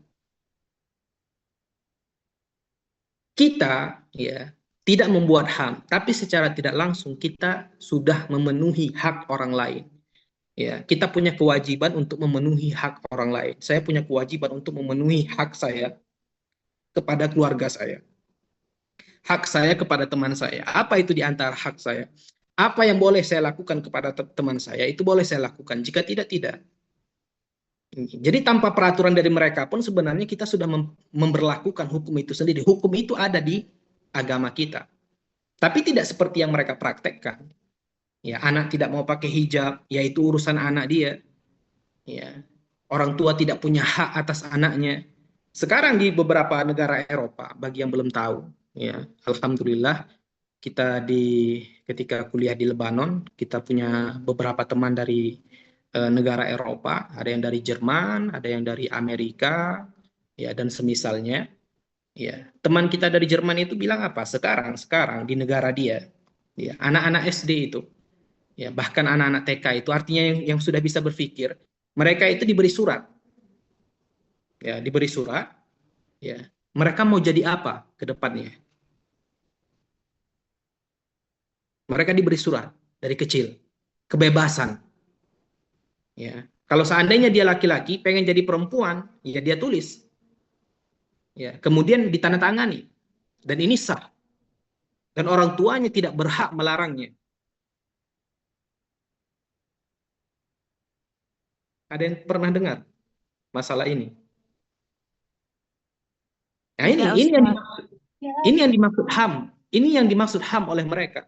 Kita ya tidak membuat HAM, tapi secara tidak langsung kita sudah memenuhi hak orang lain. Ya, kita punya kewajiban untuk memenuhi hak orang lain. Saya punya kewajiban untuk memenuhi hak saya kepada keluarga saya. Hak saya kepada teman saya. Apa itu di antara hak saya? Apa yang boleh saya lakukan kepada teman saya, itu boleh saya lakukan. Jika tidak, tidak. Jadi tanpa peraturan dari mereka pun sebenarnya kita sudah memberlakukan hukum itu sendiri. Hukum itu ada di agama kita. Tapi tidak seperti yang mereka praktekkan. Ya, anak tidak mau pakai hijab, yaitu urusan anak dia. Ya. Orang tua tidak punya hak atas anaknya. Sekarang di beberapa negara Eropa, bagi yang belum tahu, ya, alhamdulillah kita ketika kuliah di Lebanon, kita punya beberapa teman dari negara Eropa, ada yang dari Jerman, ada yang dari Amerika, ya dan semisalnya. Ya, teman kita dari Jerman itu bilang apa? Sekarang di negara dia, ya, anak-anak SD itu, ya bahkan anak-anak TK itu, artinya yang sudah bisa berpikir, mereka itu diberi surat, ya diberi surat, ya mereka mau jadi apa ke depannya? Mereka diberi surat dari kecil, kebebasan. Ya, kalau seandainya dia laki-laki pengen jadi perempuan, ya dia tulis, ya kemudian ditandatangani, dan ini sah, dan orang tuanya tidak berhak melarangnya. Ada yang pernah dengar masalah ini? Nah ini Enggak, ini yang Ustaz. dimaksud, ini yang dimaksud HAM, ini yang dimaksud HAM oleh mereka.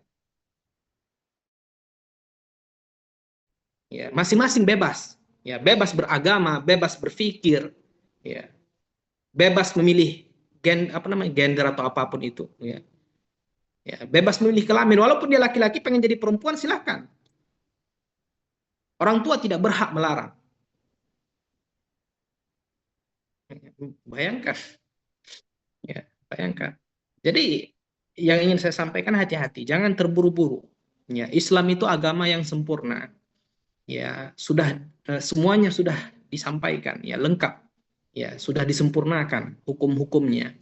Ya, masing-masing bebas, ya bebas beragama, bebas berpikir, ya bebas memilih apa namanya gender atau apapun itu, ya. Ya, bebas memilih kelamin, walaupun dia laki-laki pengen jadi perempuan silahkan. Orang tua tidak berhak melarang. Bayangkan, ya bayangkan. Jadi yang ingin saya sampaikan hati-hati, jangan terburu-buru. Ya, Islam itu agama yang sempurna. Ya, sudah semuanya sudah disampaikan, ya lengkap. Ya, sudah disempurnakan hukum-hukumnya.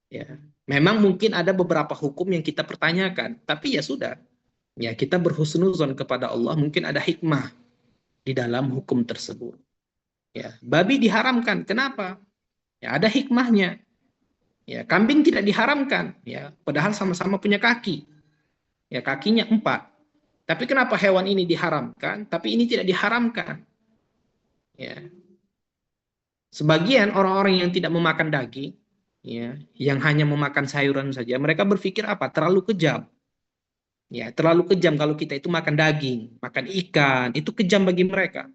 Ya, memang mungkin ada beberapa hukum yang kita pertanyakan, tapi ya sudah. Ya, kita berhusnuzon kepada Allah, mungkin ada hikmah di dalam hukum tersebut. Ya, babi diharamkan. Kenapa? Ya, ada hikmahnya. Ya, kambing tidak diharamkan. Ya, padahal sama-sama punya kaki. Ya, kakinya 4. Tapi kenapa hewan ini diharamkan, tapi ini tidak diharamkan? Ya, sebagian orang-orang yang tidak memakan daging, ya, yang hanya memakan sayuran saja, mereka berpikir apa? Terlalu kejam. Ya, terlalu kejam kalau kita itu makan daging, makan ikan, itu kejam bagi mereka.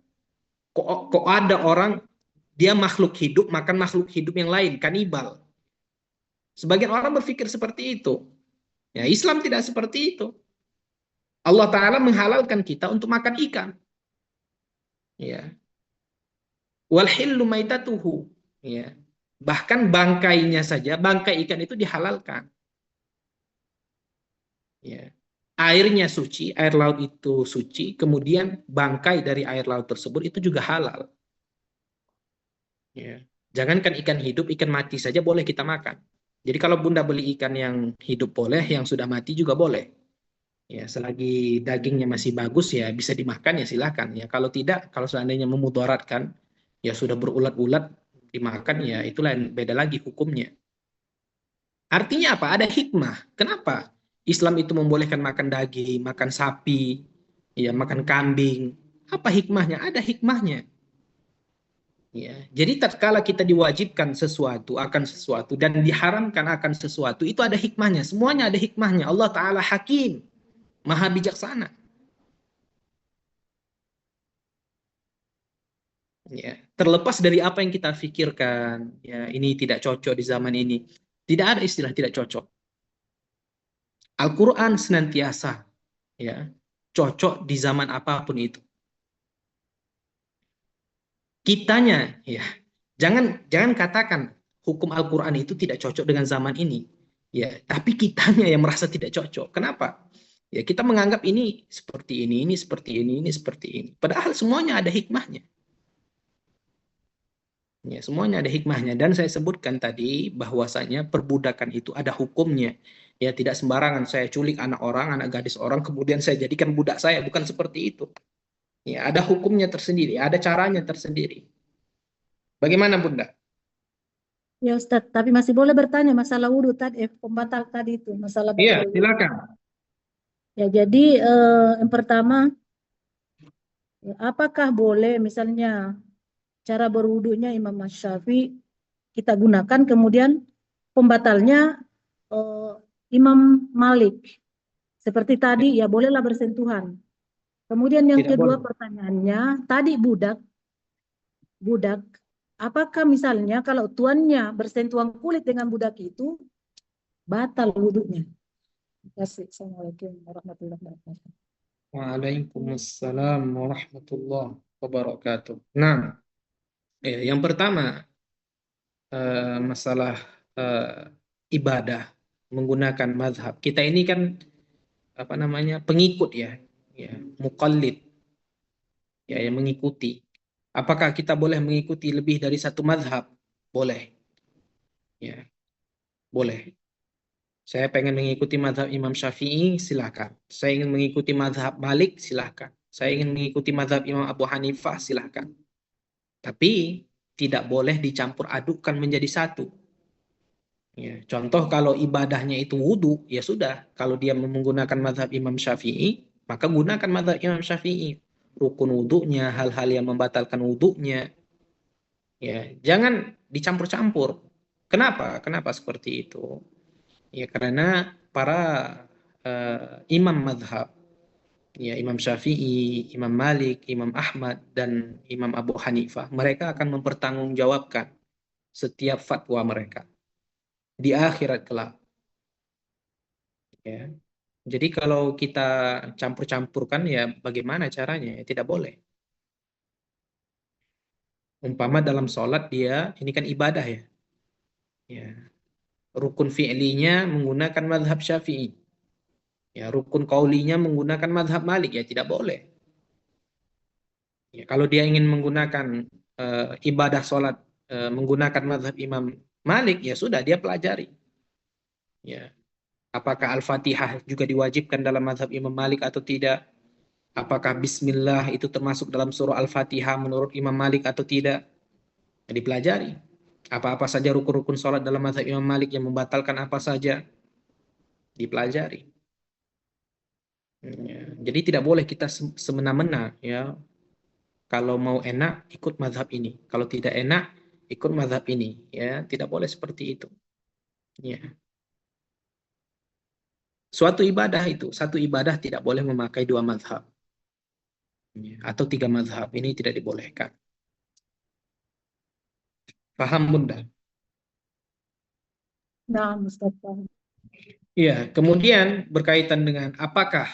Kok ada orang dia makhluk hidup makan makhluk hidup yang lain, kanibal. Sebagian orang berpikir seperti itu. Ya, Islam tidak seperti itu. Allah Ta'ala menghalalkan kita untuk makan ikan. Ya. Wal hillu maitatuhu. Ya. Bahkan bangkainya saja, bangkai ikan itu dihalalkan. Ya. Airnya suci, air laut itu suci, kemudian bangkai dari air laut tersebut itu juga halal. Ya. Jangankan ikan hidup, ikan mati saja boleh kita makan. Jadi kalau Bunda beli ikan yang hidup boleh, yang sudah mati juga boleh. Ya, selagi dagingnya masih bagus ya bisa dimakan ya silakan. Ya, kalau tidak, kalau seandainya memudaratkan, ya sudah berulat-ulat dimakan ya itulah yang beda lagi hukumnya. Artinya apa? Ada hikmah. Kenapa Islam itu membolehkan makan daging, makan sapi, ya makan kambing? Apa hikmahnya? Ada hikmahnya. Ya, jadi tatkala kita diwajibkan sesuatu akan sesuatu dan diharamkan akan sesuatu, itu ada hikmahnya. Semuanya ada hikmahnya. Allah Ta'ala hakim, maha bijaksana. Ya, terlepas dari apa yang kita pikirkan, ya ini tidak cocok di zaman ini. Tidak ada istilah tidak cocok. Al-Quran senantiasa ya cocok di zaman apapun itu. Kitanya ya jangan jangan katakan hukum Al-Quran itu tidak cocok dengan zaman ini. Ya, tapi kitanya yang merasa tidak cocok. Kenapa? Ya kita menganggap ini seperti ini seperti ini. Padahal semuanya ada hikmahnya. Ya, semuanya ada hikmahnya dan saya sebutkan tadi bahwasanya perbudakan itu ada hukumnya. Ya, tidak sembarangan saya culik anak orang, anak gadis orang kemudian saya jadikan budak saya, bukan seperti itu. Ya, ada hukumnya tersendiri, ada caranya tersendiri. Bagaimana Bunda? Ya Ustadz, tapi masih boleh bertanya masalah wudhu tadi, pembatal tadi itu, masalah Iya, berwudhu. silakan. Ya, jadi yang pertama, apakah boleh misalnya cara berwudhunya Imam Syafi'i kita gunakan, kemudian pembatalnya eh, Imam Malik. Seperti tadi, ya bolehlah bersentuhan. Kemudian yang Tidak kedua boleh. pertanyaannya, tadi budak, budak. Apakah misalnya kalau tuannya bersentuhan kulit dengan budak itu, batal wudhunya? Assalamualaikum warahmatullahi wabarakatuh. Waalaikumsalam warahmatullahi wabarakatuh. Nah, yang pertama masalah eh, ibadah menggunakan mazhab. Kita ini kan apa namanya pengikut ya, muqallid ya yang mengikuti. Apakah kita boleh mengikuti lebih dari satu mazhab? Boleh, ya boleh. Saya pengen mengikuti mazhab Imam Syafi'i, silakan. Saya ingin mengikuti mazhab Malik, silakan. Saya ingin mengikuti mazhab Imam Abu Hanifah, silakan. Tapi tidak boleh dicampur adukkan menjadi satu. Ya, contoh kalau ibadahnya itu wudhu, ya sudah. Kalau dia menggunakan mazhab Imam Syafi'i, maka gunakan mazhab Imam Syafi'i. Rukun wudhunya, hal-hal yang membatalkan wudhunya, ya jangan dicampur-campur. Kenapa? Kenapa seperti itu? Ya karena para imam mazhab, ya Imam Syafi'i, Imam Malik, Imam Ahmad, dan Imam Abu Hanifah, mereka akan mempertanggungjawabkan setiap fatwa mereka di akhirat kelak. Ya. Jadi kalau kita campur-campurkan ya bagaimana caranya? Ya, tidak boleh. Umpama dalam sholat dia, ini kan ibadah ya. Ya. Rukun fi'linya menggunakan mazhab Syafi'i. Ya, rukun qaulinya menggunakan mazhab Malik ya tidak boleh. Ya, kalau dia ingin menggunakan ibadah sholat menggunakan mazhab Imam Malik ya sudah dia pelajari. Ya, apakah Al-Fatihah juga diwajibkan dalam mazhab Imam Malik atau tidak? Apakah Bismillah itu termasuk dalam surah Al-Fatihah menurut Imam Malik atau tidak? Ya, dipelajari. Apa-apa saja rukun-rukun sholat dalam mazhab Imam Malik yang membatalkan apa saja dipelajari. Ya, jadi tidak boleh kita semena-mena ya. Kalau mau enak ikut mazhab ini, kalau tidak enak ikut mazhab ini, ya tidak boleh seperti itu. Ya. Suatu ibadah itu, satu ibadah tidak boleh memakai dua mazhab ya, atau tiga mazhab. Ini tidak dibolehkan. Paham Bunda? Nah, Mustafa. Ya. Kemudian berkaitan dengan apakah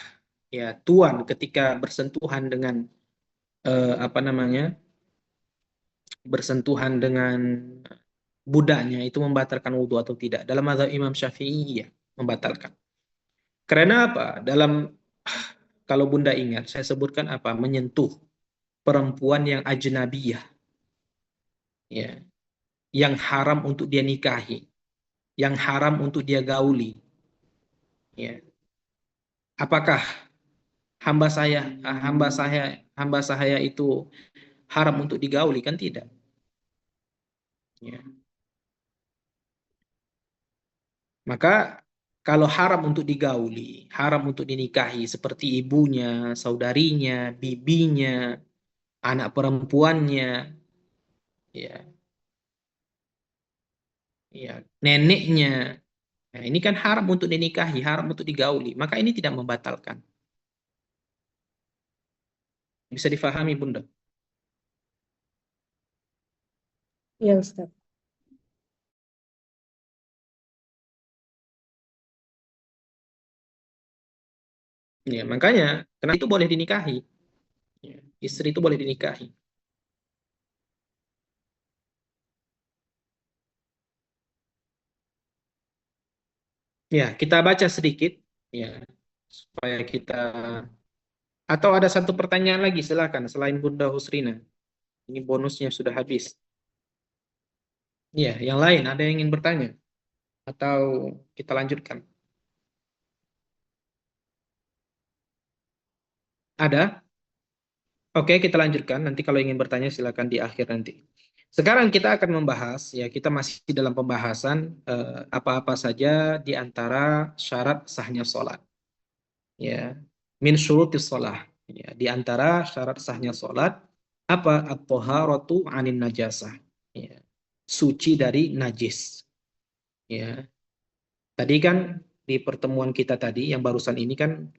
ya tuan ketika bersentuhan dengan apa namanya bersentuhan dengan budaknya itu membatalkan wudhu atau tidak? Dalam mazhab Imam Syafi'i ya membatalkan. Karena apa? Dalam kalau Bunda ingat, saya sebutkan apa? Menyentuh perempuan yang ajnabiyah, ya, yang haram untuk dia nikahi, yang haram untuk dia gauli, ya. Apakah hamba saya, hamba saya itu haram untuk digauli? Kan tidak. Ya. Maka kalau haram untuk digauli, haram untuk dinikahi, seperti ibunya, saudarinya, bibinya, anak perempuannya, ya, ya, neneknya. Nah, ini kan haram untuk dinikahi, haram untuk digauli. Maka ini tidak membatalkan. Bisa difahami, Bunda? Ya, Ustaz. Ya, makanya, karena itu boleh dinikahi. Ya, istri itu boleh dinikahi. Ya, kita baca sedikit. Ya, supaya kita... Atau ada satu pertanyaan lagi, silakan. Selain Bunda Husrina. Ini bonusnya sudah habis. Ya, yang lain ada yang ingin bertanya? Atau kita lanjutkan? Ada? Oke, kita lanjutkan. Nanti kalau ingin bertanya silakan di akhir nanti. Sekarang kita akan membahas, ya kita masih dalam pembahasan apa-apa saja di antara syarat sahnya sholat. Ya, min syurutis sholat. Ya, di antara syarat sahnya sholat apa? At-thaharatu anin najasah. Ya, suci dari najis. Ya, tadi kan di pertemuan kita tadi yang barusan ini kan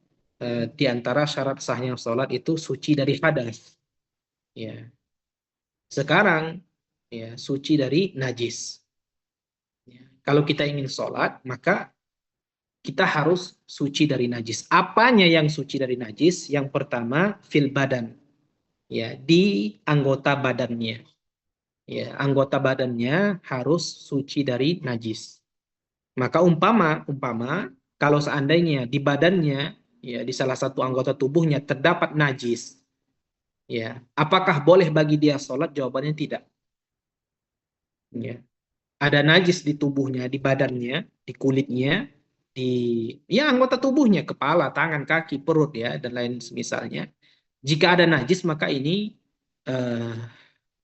di antara syarat sahnya sholat itu suci dari hadas. Ya. Sekarang ya, suci dari najis. Ya. Kalau kita ingin sholat, maka kita harus suci dari najis. Apanya yang suci dari najis? Yang pertama, fil badan, ya, di anggota badannya. Ya, anggota badannya harus suci dari najis. Maka umpama kalau seandainya di badannya, ya, di salah satu anggota tubuhnya terdapat najis, ya, apakah boleh bagi dia sholat? Jawabannya tidak. Ya. Ada najis di tubuhnya, di badannya, di kulitnya, di, ya, anggota tubuhnya, kepala, tangan, kaki, perut, ya, dan lain semisalnya. Jika ada najis, maka ini eh,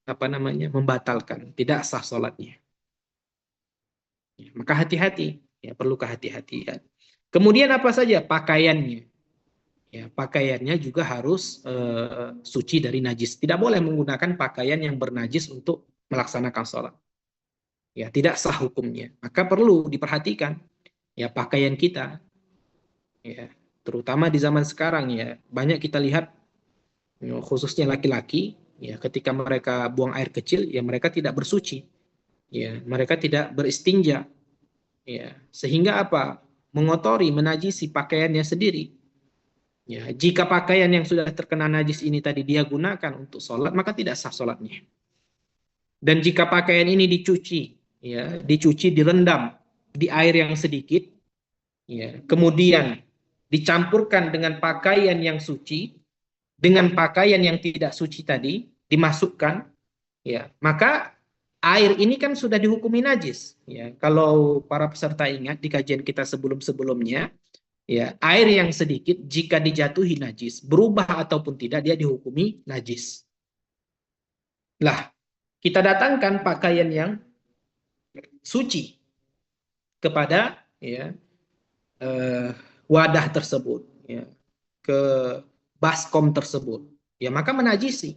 apa namanya, membatalkan, tidak sah sholatnya. Ya, maka hati-hati, ya, perlu kehati-hatian. Kemudian apa saja pakaiannya? Ya, pakaiannya juga harus suci dari najis. Tidak boleh menggunakan pakaian yang bernajis untuk melaksanakan sholat. Ya, tidak sah hukumnya. Maka perlu diperhatikan, ya, pakaian kita, ya, terutama di zaman sekarang, ya, banyak kita lihat, ya, khususnya laki-laki, ya, ketika mereka buang air kecil, ya, mereka tidak bersuci, ya, mereka tidak beristinja, ya, sehingga apa? Mengotori, menajisi pakaiannya sendiri. Ya, jika pakaian yang sudah terkena najis ini tadi dia gunakan untuk sholat, maka tidak sah sholatnya. Dan jika pakaian ini dicuci, ya, dicuci, direndam di air yang sedikit, ya, kemudian dicampurkan dengan pakaian yang suci, dengan pakaian yang tidak suci tadi, dimasukkan, ya, maka air ini kan sudah dihukumi najis. Ya, kalau para peserta ingat di kajian kita sebelum-sebelumnya, ya, air yang sedikit jika dijatuhi najis, berubah ataupun tidak, dia dihukumi najis. Lah, kita datangkan pakaian yang suci kepada, ya, wadah tersebut, ya, ke baskom tersebut, ya, maka menajisi,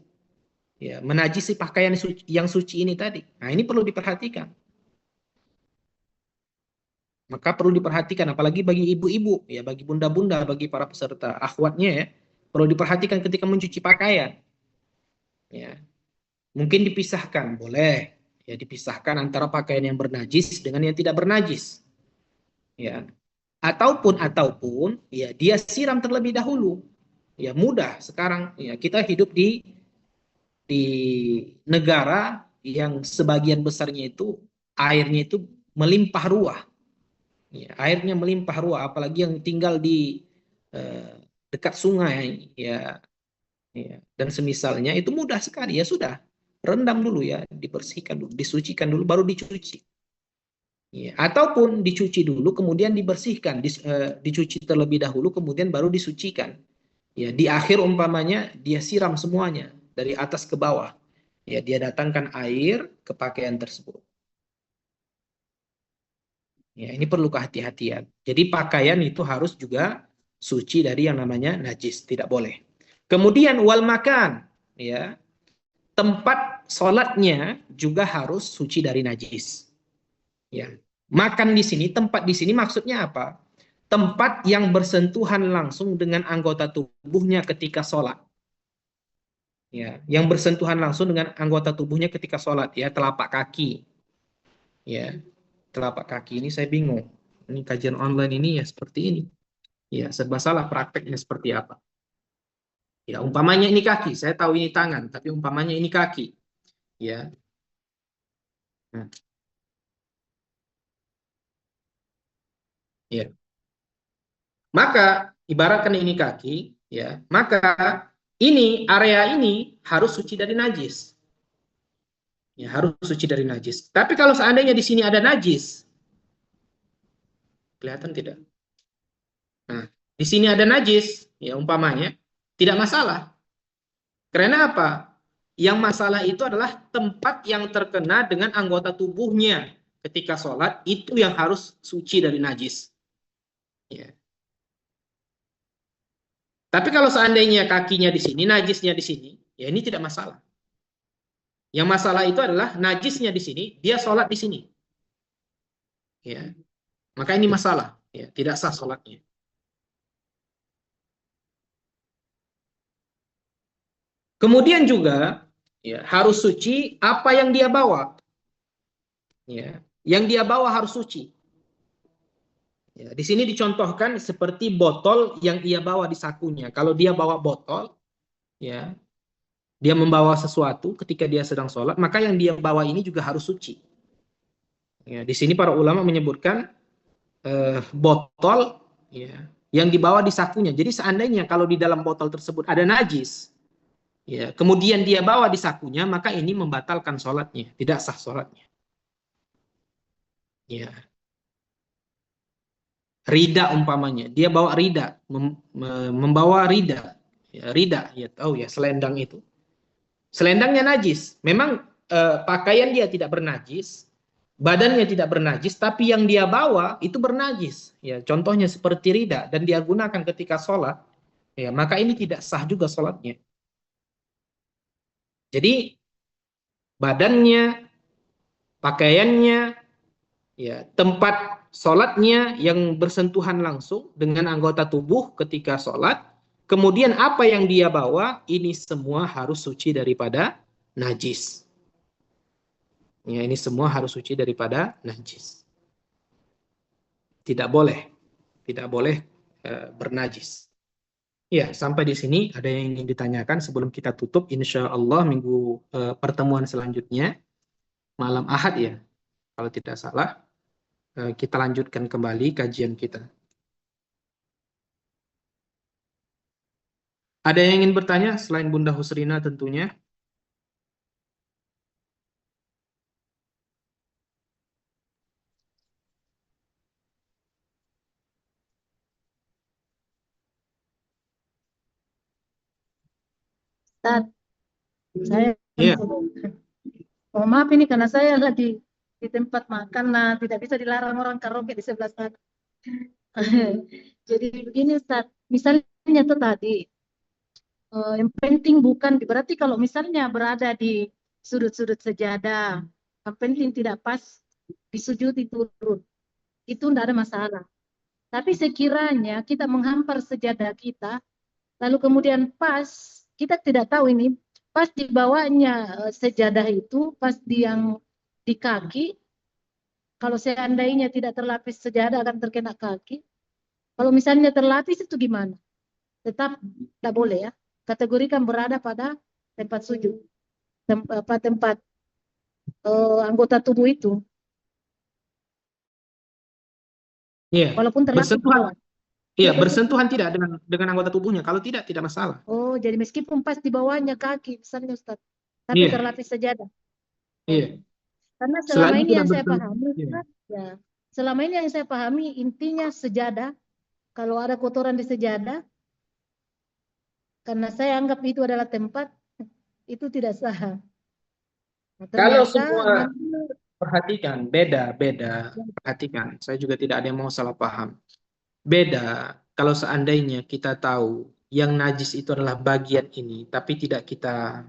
ya, menajisi pakaian yang suci ini tadi. Nah, ini perlu diperhatikan. Maka perlu diperhatikan, apalagi bagi ibu-ibu, ya, bagi bunda-bunda, bagi para peserta akhwatnya, ya, perlu diperhatikan ketika mencuci pakaian. Ya, mungkin dipisahkan, boleh, ya, dipisahkan antara pakaian yang bernajis dengan yang tidak bernajis. Ya, ataupun ya, dia siram terlebih dahulu. Ya, mudah sekarang, ya, kita hidup di negara yang sebagian besarnya itu airnya itu melimpah ruah. Ya, airnya melimpah ruah, apalagi yang tinggal di eh, dekat sungai, ya, ya, dan semisalnya itu mudah sekali, ya sudah, rendam dulu, ya, dibersihkan dulu, disucikan dulu, baru dicuci. Ya, ataupun dicuci dulu kemudian dibersihkan, dicuci terlebih dahulu kemudian baru disucikan. Ya, di akhir umpamanya dia siram semuanya dari atas ke bawah. Ya, dia datangkan air ke pakaian tersebut. Ya, ini perlu kehati-hatian. Jadi pakaian itu harus juga suci dari yang namanya najis, tidak boleh. Kemudian wal makan, ya, tempat sholatnya juga harus suci dari najis. Ya, makan di sini, tempat di sini maksudnya apa? Tempat yang bersentuhan langsung dengan anggota tubuhnya ketika sholat. Ya, yang bersentuhan langsung dengan anggota tubuhnya ketika sholat, ya, telapak kaki, ya, telapak kaki ini saya bingung. Ini kajian online ini ya seperti ini. Ya, serba salah prakteknya seperti apa. Ya, umpamanya ini kaki, saya tahu ini tangan, tapi umpamanya ini kaki. Ya. Nah, ya. Maka ibaratkan ini kaki, ya, maka ini area ini harus suci dari najis. Ya, harus suci dari najis. Tapi kalau seandainya di sini ada najis, kelihatan tidak? Nah, di sini ada najis, ya, umpamanya, tidak masalah. Karena apa? Yang masalah itu adalah tempat yang terkena dengan anggota tubuhnya ketika sholat, itu yang harus suci dari najis. Ya. Tapi kalau seandainya kakinya di sini, najisnya di sini, ya ini tidak masalah. Yang masalah itu adalah najisnya di sini, dia sholat di sini. Ya. Maka ini masalah, ya, tidak sah sholatnya. Kemudian juga Ya, harus suci apa yang dia bawa. Ya, yang dia bawa harus suci. Ya, di sini dicontohkan seperti botol yang ia bawa di sakunya. Kalau dia bawa botol, ya, dia membawa sesuatu ketika dia sedang sholat, maka yang dia bawa ini juga harus suci. Ya, di sini para ulama menyebutkan botol, ya, yang dibawa di sakunya. Jadi seandainya kalau di dalam botol tersebut ada najis, ya, kemudian dia bawa di sakunya, maka ini membatalkan sholatnya, tidak sah sholatnya. Ya, rida umpamanya, dia bawa rida, membawa rida, ya, rida, ya tahu ya, selendang itu. Selendangnya najis. Memang pakaian dia tidak bernajis, badannya tidak bernajis, tapi yang dia bawa itu bernajis. Ya, contohnya seperti rida dan dia gunakan ketika sholat, ya, maka ini tidak sah juga sholatnya. Jadi badannya, pakaiannya, ya, tempat sholatnya yang bersentuhan langsung dengan anggota tubuh ketika sholat, kemudian apa yang dia bawa, ini semua harus suci daripada najis. Ya, ini semua harus suci daripada najis. Tidak boleh, tidak boleh bernajis. Ya, sampai di sini ada yang ingin ditanyakan sebelum kita tutup. Insya Allah minggu pertemuan selanjutnya malam Ahad ya, kalau tidak salah, kita lanjutkan kembali kajian kita. Ada yang ingin bertanya selain Bunda Husrina tentunya? Ustaz, saya Iya, oh, maaf ini karena saya lagi di tempat makan, nah tidak bisa dilarang orang karaoke di sebelah sana. Jadi begini Ustaz, misalnya tuh tadi, yang penting bukan, berarti kalau misalnya berada di sudut-sudut sejadah, yang penting tidak pas disujudi turun, itu tidak ada masalah. Tapi sekiranya kita menghampar sejadah kita, lalu kemudian pas, kita tidak tahu ini, pas di bawahnya sejadah itu, pas di yang di kaki, kalau seandainya tidak terlapis sejadah akan terkena kaki. Kalau misalnya terlapis itu gimana? Tetap tidak boleh ya. Kategorikan berada pada tempat sujud, tempat anggota tubuh itu, iya. walaupun terlapis di Bersentuhan, bawah. iya, bersentuhan tidak dengan anggota tubuhnya. Kalau tidak, tidak masalah. Oh, jadi meskipun pas di bawahnya kaki, misalnya Ustaz, tapi Iya, terlapis sejadah. Oh. iya. Karena selama Selagi ini tidak yang saya bersentuhan. pahami, Iya. Ustaz, ya, selama ini yang saya pahami intinya sejadah, kalau ada kotoran di sejadah, karena saya anggap itu adalah tempat, itu tidak sah. Nah, Kalau ternyata semua menurut, perhatikan, beda. Perhatikan, saya juga tidak ada yang mau salah paham. Beda kalau seandainya kita tahu yang najis itu adalah bagian ini, tapi tidak kita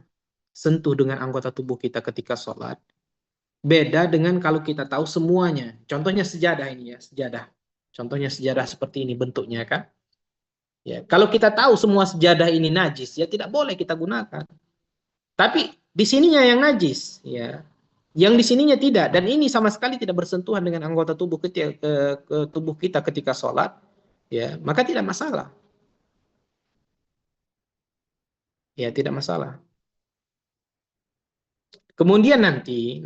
sentuh dengan anggota tubuh kita ketika sholat. Beda dengan kalau kita tahu semuanya. Contohnya sejadah ini ya, sejadah. Contohnya sejadah seperti ini bentuknya kan. Ya, kalau kita tahu semua sejadah ini najis, ya tidak boleh kita gunakan. Tapi di sininya yang najis, ya. Yang di sininya tidak, dan ini sama sekali tidak bersentuhan dengan anggota tubuh kita, ke tubuh kita ketika sholat, ya, maka tidak masalah. Ya, tidak masalah. Kemudian nanti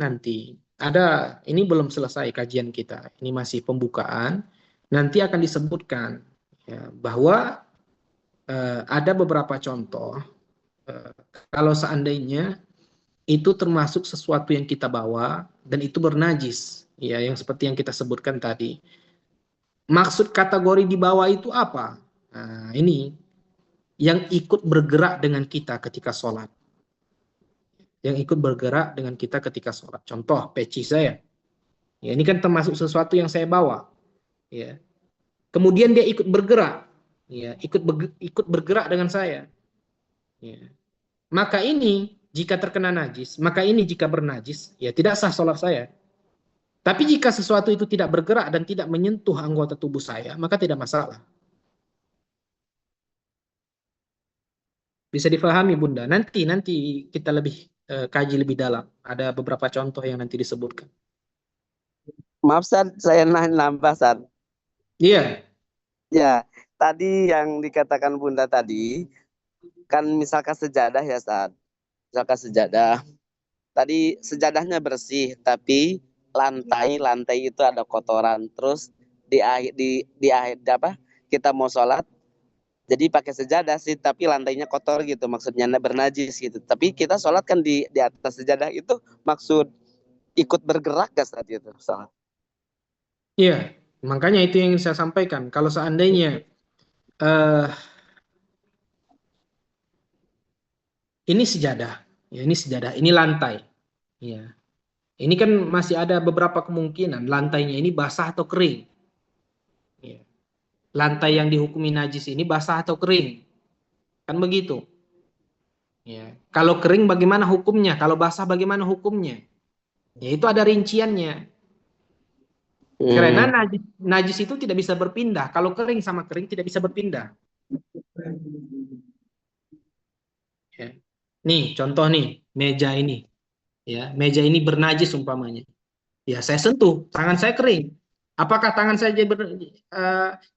ada, ini belum selesai kajian kita, ini masih pembukaan. Nanti akan disebutkan ya, bahwa ada beberapa contoh eh, kalau seandainya itu termasuk sesuatu yang kita bawa dan itu bernajis, ya, yang seperti yang kita sebutkan tadi. Maksud kategori di bawah itu apa? Nah, ini yang ikut bergerak dengan kita ketika sholat. Yang ikut bergerak dengan kita ketika sholat. Contoh, peci saya. Ya, ini kan termasuk sesuatu yang saya bawa. Ya. Kemudian dia ikut bergerak. Ya, ikut bergerak dengan saya. Ya. Maka ini jika terkena najis, maka ini jika bernajis, ya tidak sah sholat saya. Tapi jika sesuatu itu tidak bergerak dan tidak menyentuh anggota tubuh saya, maka tidak masalah. Bisa difahami Bunda. Nanti kita lebih kaji lebih dalam. Ada beberapa contoh yang nanti disebutkan. Maaf Ustaz, saya nambah Ustaz. Iya, Ya, tadi yang dikatakan Bunda tadi, kan misalkan sejadah ya Ustaz. Misalkan sejadah. Tadi sejadahnya bersih, tapi lantai itu ada kotoran. Terus di akhir apa? Kita mau sholat, jadi pakai sejadah sih, tapi lantainya kotor gitu, maksudnya bernajis gitu. Tapi kita sholat kan di atas sejadah itu maksud ikut bergerak gak saat itu sholat? iya. Makanya itu yang saya sampaikan. Kalau seandainya eh, ini sejadah, ya ini sejadah, ini lantai, ya. Ini kan masih ada beberapa kemungkinan lantainya ini basah atau kering. Ya. Lantai yang dihukumi najis ini basah atau kering, kan begitu. Ya. Kalau kering bagaimana hukumnya? Kalau basah bagaimana hukumnya? Ya itu ada rinciannya. Karena najis itu tidak bisa berpindah. Kalau kering sama kering tidak bisa berpindah. Ya. Nih contoh nih meja ini. Ya meja ini bernajis umpamanya. Ya saya sentuh, tangan saya kering. Apakah tangan saya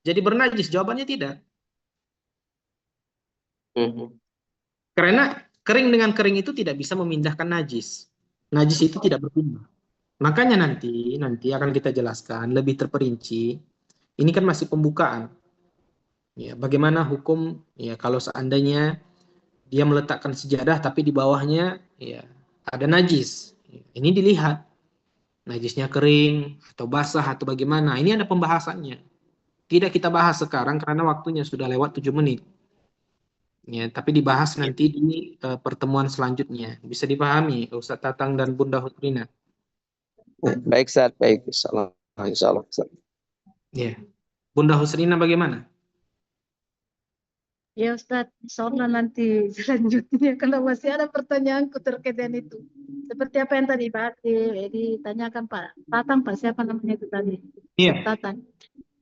jadi bernajis? Jawabannya tidak. Karena kering dengan kering itu tidak bisa memindahkan najis. Najis itu tidak berpindah. Makanya nanti akan kita jelaskan lebih terperinci. Ini kan masih pembukaan. Ya, bagaimana hukum ya kalau seandainya dia meletakkan sejadah tapi di bawahnya ya ada najis. Ini dilihat najisnya kering atau basah atau bagaimana. Ini ada pembahasannya. Tidak kita bahas sekarang karena waktunya sudah lewat 7 menit. Ya, tapi dibahas nanti di pertemuan selanjutnya. Bisa dipahami, Ustaz Tatang dan Bunda Hutrina. Baik Ustaz, baik. Insyaallah. Ya. Bunda Husrina bagaimana? Ya Ustadz, insya nanti selanjutnya kalau masih ada pertanyaanku terkait dengan itu. Seperti apa yang tadi Pak ditanyakan Pak Tatang, Pak siapa namanya itu tadi? Iya. Ustadz Tatang.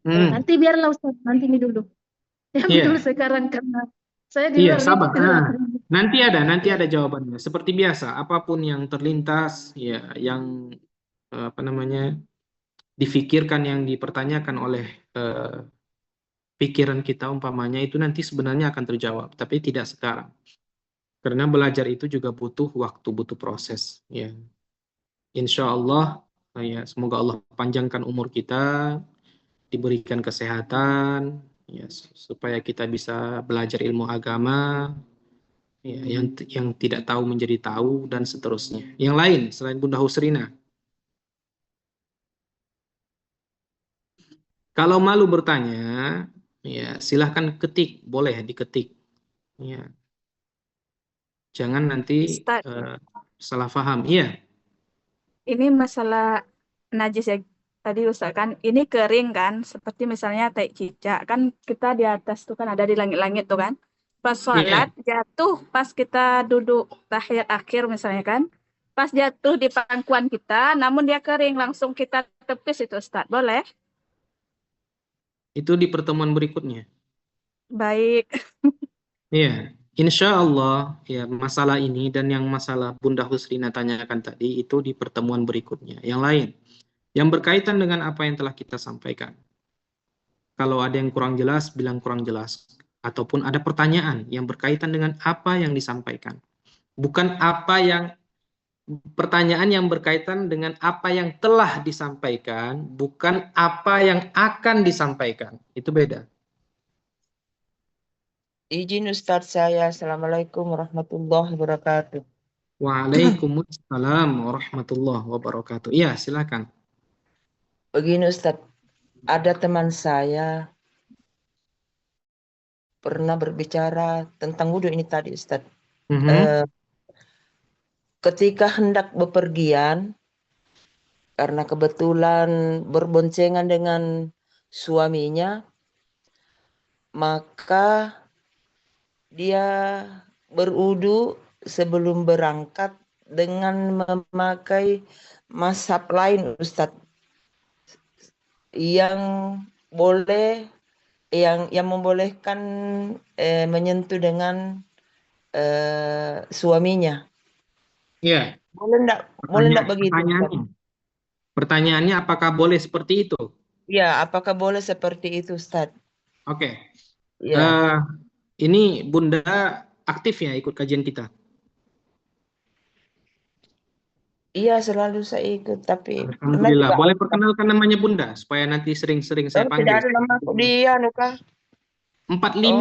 Hmm. Nanti biarlah Ustadz, nanti ini dulu. Yang Iya. dulu sekarang karena saya di Iya, luar sabar. itu Nah, nanti ada jawabannya. Seperti biasa, apapun yang terlintas, ya, yang apa namanya difikirkan, yang dipertanyakan oleh pikiran kita, umpamanya itu nanti sebenarnya akan terjawab, tapi tidak sekarang. Karena belajar itu juga butuh waktu, butuh proses. Ya, insya Allah, ya, semoga Allah panjangkan umur kita, diberikan kesehatan, ya, supaya kita bisa belajar ilmu agama. Ya, yang tidak tahu menjadi tahu dan seterusnya. Yang lain selain Bunda Husrina. Kalau malu bertanya, ya silahkan ketik, boleh diketik. Ya, jangan nanti Ustaz, salah paham. Iya, ini masalah najis ya. Tadi Ustaz kan, ini kering kan, seperti misalnya tai cicak. Kan kita di atas tuh kan ada di langit-langit tuh kan. Pas iya. sholat, jatuh pas kita duduk tahiyat akhir misalnya kan. Pas jatuh di pangkuan kita, namun dia kering, langsung kita tepis itu Ustaz. Boleh? Itu di pertemuan berikutnya. Baik. Iya, insya Allah ya masalah ini dan yang masalah Bunda Husrina tanyakan tadi itu di pertemuan berikutnya. Yang lain, yang berkaitan dengan apa yang telah kita sampaikan. Kalau ada yang kurang jelas, bilang kurang jelas. Ataupun ada pertanyaan yang berkaitan dengan apa yang disampaikan. Bukan apa yang, pertanyaan yang berkaitan dengan apa yang telah disampaikan, bukan apa yang akan disampaikan. Itu beda. Izin Ustadz saya. Assalamualaikum warahmatullahi wabarakatuh. Waalaikumsalam warahmatullahi wabarakatuh. Iya, silakan. Begini Ustadz, ada teman saya pernah berbicara tentang wudhu ini tadi Ustadz. Ketika hendak bepergian, karena kebetulan berboncengan dengan suaminya, maka dia berwudhu sebelum berangkat dengan memakai mazhab lain Ustadz, yang boleh yang membolehkan menyentuh dengan suaminya. Ya, Boleh enggak begitu, Ustaz? pertanyaannya apakah boleh seperti itu? Ya, apakah boleh seperti itu, Ustaz? Oke. Ya. Ini Bunda aktif ya ikut kajian kita. Iya, selalu saya ikut, tapi pernah Alhamdulillah. juga. Boleh perkenalkan namanya Bunda supaya nanti sering-sering saya Tidak panggil. ada nama aku di anu kah? Oh, ya.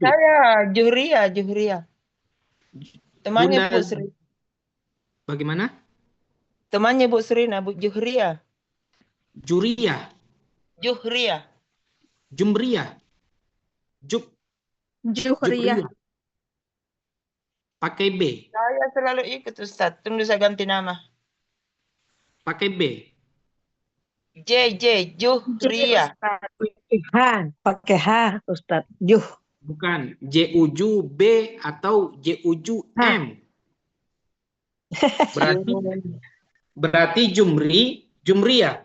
451657. Saya Juhria. Temannya Bunda Bu Sri. bagaimana? Temannya Bu Srina, Bu Juhria. Juria, Juhria. Jumria, Juhriyah. Jubria. Pakai B. Saya selalu ikut, Ustaz. Tunggu saya ganti nama. Pakai B. Juhria. Pakai H, Ustadz. Juh. Bukan Juju B atau Juju M. Berarti Jumria.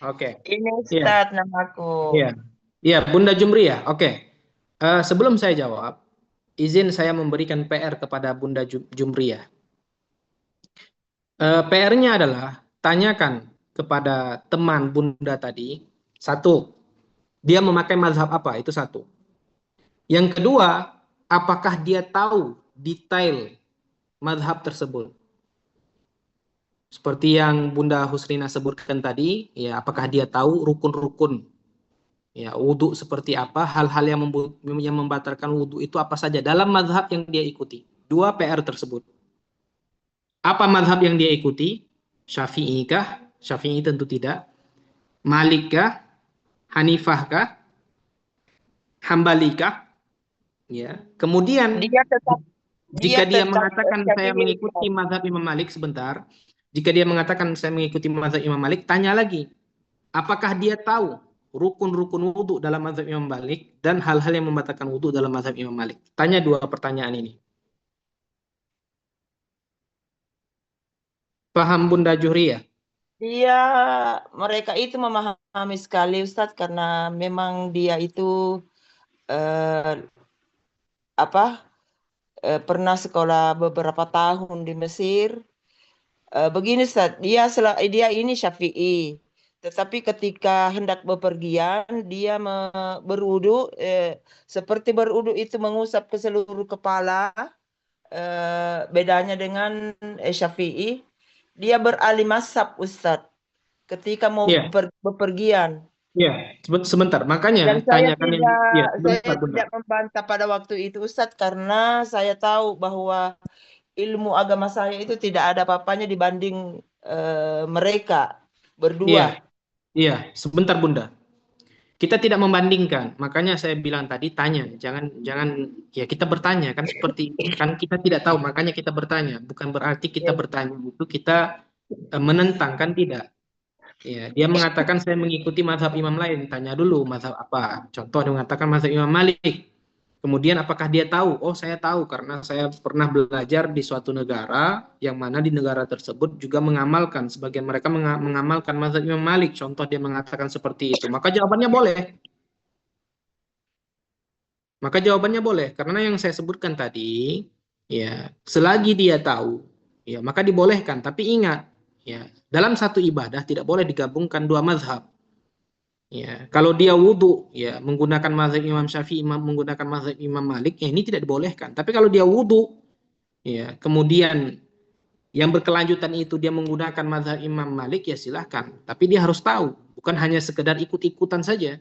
Oke. Ini Iya. Ustaz namaku. Iya. Iya, Bunda Jumria. Oke. Sebelum saya jawab, izin saya memberikan PR kepada Bunda Jumria. PR-nya adalah tanyakan kepada teman Bunda tadi, satu, dia memakai mazhab apa? Itu satu. Yang kedua, apakah dia tahu detail mazhab tersebut? Seperti yang Bunda Husrina sebutkan tadi, ya apakah dia tahu rukun-rukun ya wudhu seperti apa, hal-hal yang membatalkan wudhu itu apa saja dalam mazhab yang dia ikuti. Dua PR tersebut. Apa mazhab yang dia ikuti? Syafi'i kah? Syafi'i tentu tidak. Malik kah? Hanifah kah? Hambali kah? Ya. Kemudian jika dia mengatakan saya mengikuti mazhab Imam Malik, sebentar. Jika dia mengatakan saya mengikuti mazhab Imam Malik, tanya lagi, apakah dia tahu rukun-rukun wudhu dalam mazhab Imam Malik dan hal-hal yang membatalkan wudhu dalam mazhab Imam Malik? Tanya dua pertanyaan ini. Paham Bunda Juhria? Dia mereka itu memahami sekali Ustadz karena memang dia itu pernah sekolah beberapa tahun di Mesir. Begini Ustadz, dia ini Syafi'i. Tetapi ketika hendak bepergian, dia berwudu, seperti berwudu itu mengusap ke seluruh kepala. Bedanya dengan Syafi'i, dia beralih mazhab Ustadz ketika mau bepergian. Ya, sebentar. Makanya Dan saya tanyakan saya tidak membantah pada waktu itu Ustadz karena saya tahu bahwa ilmu agama saya itu tidak ada apa-apanya dibanding mereka berdua. Iya, sebentar Bunda. Kita tidak membandingkan, makanya saya bilang tadi tanya, jangan ya kita bertanya kan seperti kan kita tidak tahu, makanya kita bertanya. Bukan berarti kita bertanya itu kita menentang kan tidak. Ya, dia mengatakan saya mengikuti mazhab imam lain, tanya dulu mazhab apa. Contoh dia mengatakan mazhab Imam Malik. Kemudian apakah dia tahu? Oh, saya tahu karena saya pernah belajar di suatu negara yang mana di negara tersebut juga mengamalkan, sebagian mereka mengamalkan mazhab Imam Malik. Contoh dia mengatakan seperti itu. Maka jawabannya boleh. Karena yang saya sebutkan tadi, ya, selagi dia tahu, ya, maka dibolehkan. Tapi ingat, ya, dalam satu ibadah tidak boleh digabungkan dua mazhab. Ya, kalau dia wudhu, ya menggunakan mazhab Imam Syafi'i, menggunakan mazhab Imam Malik, ya ini tidak dibolehkan. Tapi kalau dia wudhu, ya kemudian yang berkelanjutan itu dia menggunakan mazhab Imam Malik, ya silahkan. Tapi dia harus tahu, bukan hanya sekedar ikut-ikutan saja.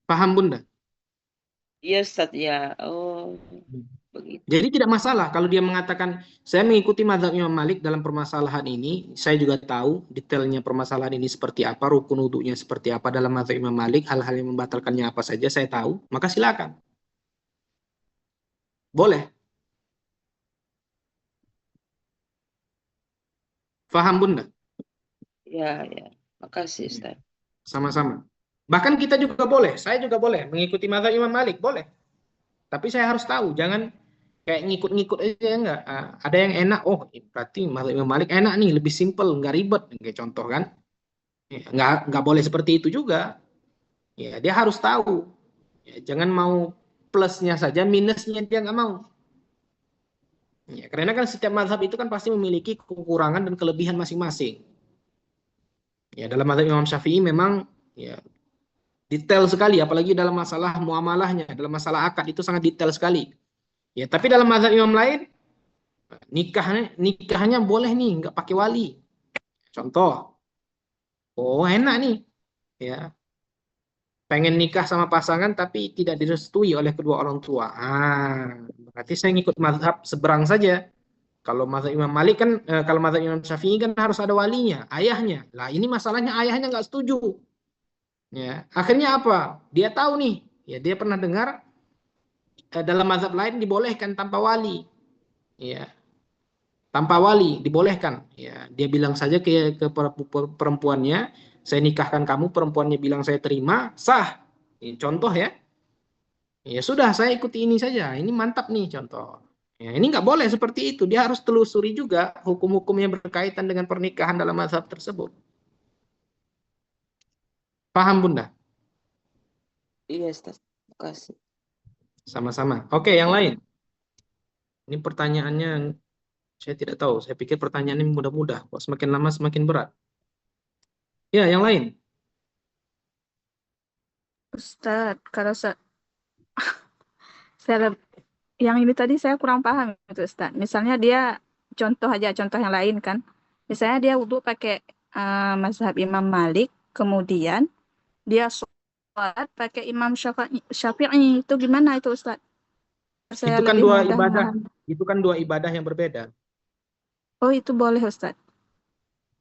Paham Bunda? Iya Ustaz ya. Oh, begitu. Jadi tidak masalah kalau dia mengatakan saya mengikuti mazhab Imam Malik dalam permasalahan ini, saya juga tahu detailnya permasalahan ini seperti apa, rukun wudunya seperti apa dalam mazhab Imam Malik, hal-hal yang membatalkannya apa saja saya tahu, maka silakan. Boleh. Faham Bunda? Ya. Makasih Ustaz. Sama-sama. Bahkan kita juga boleh, saya juga boleh mengikuti mazhab Imam Malik, boleh. Tapi saya harus tahu, jangan kayak ngikut-ngikut aja, enggak. Ada yang enak, oh berarti mazhab Imam Malik enak nih, lebih simpel, nggak ribet, kayak contoh kan. Ya, nggak boleh seperti itu juga. Ya, dia harus tahu. Ya, jangan mau plusnya saja, minusnya dia nggak mau. Ya, karena kan setiap mazhab itu kan pasti memiliki kekurangan dan kelebihan masing-masing. Ya, dalam mazhab Imam Syafi'i memang ya detail sekali, apalagi dalam masalah muamalahnya, dalam masalah akad itu sangat detail sekali. Ya, tapi dalam mazhab imam lain nikahnya boleh nih, nggak pakai wali. Contoh, oh enak nih, ya pengen nikah sama pasangan tapi tidak direstui oleh kedua orang tua. Berarti saya ngikut mazhab seberang saja. Kalau mazhab Imam Malik kan, kalau mazhab Imam Syafi'i kan harus ada walinya, ayahnya. Lah ini masalahnya ayahnya nggak setuju. Ya, akhirnya apa? Dia tahu nih, ya dia pernah dengar dalam mazhab lain dibolehkan tanpa wali. Ya, tanpa wali dibolehkan. Ya, dia bilang saja ke perempuannya, saya nikahkan kamu, perempuannya bilang saya terima, sah. Ini contoh ya. Ya sudah, saya ikuti ini saja. Ini mantap nih contoh. Ya, ini nggak boleh seperti itu. Dia harus telusuri juga hukum-hukum yang berkaitan dengan pernikahan dalam mazhab tersebut. Paham, Bunda? Iya, Ustaz. Terima kasih. Sama-sama. Oke, yang lain. Ini pertanyaannya saya tidak tahu. Saya pikir pertanyaan ini mudah-mudah. Kok semakin lama semakin berat. Ya, yang lain. Ustaz, kalau saya yang ini tadi saya kurang paham itu Ustaz. Misalnya dia contoh yang lain kan. Misalnya dia wudhu pakai mazhab Imam Malik, kemudian dia sholat pakai Imam Syafi'i. Itu gimana itu Ustaz? Saya Itu kan lebih dua mudah ibadah. memahami. Itu kan dua ibadah yang berbeda. Oh, itu boleh Ustaz.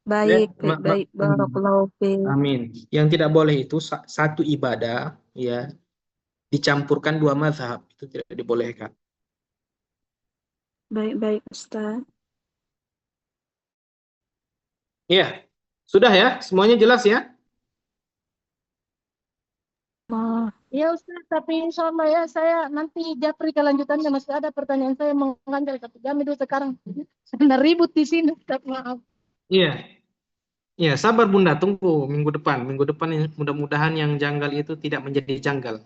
Ya, Baik, baik, baik. Barakallahu fiik. amin. Yang tidak boleh itu satu ibadah ya dicampurkan dua mazhab, itu tidak dibolehkan. Baik, baik Ustaz. Ya, sudah ya, semuanya jelas ya. Ya Ustaz, tapi insya Allah ya saya nanti japri kelanjutannya, masih ada pertanyaan saya menganjal 1 jam itu sekarang. Karena ribut di sini, Ustaz, maaf. Iya, iya, sabar Bunda, tunggu minggu depan. Minggu depan mudah-mudahan yang janggal itu tidak menjadi janggal.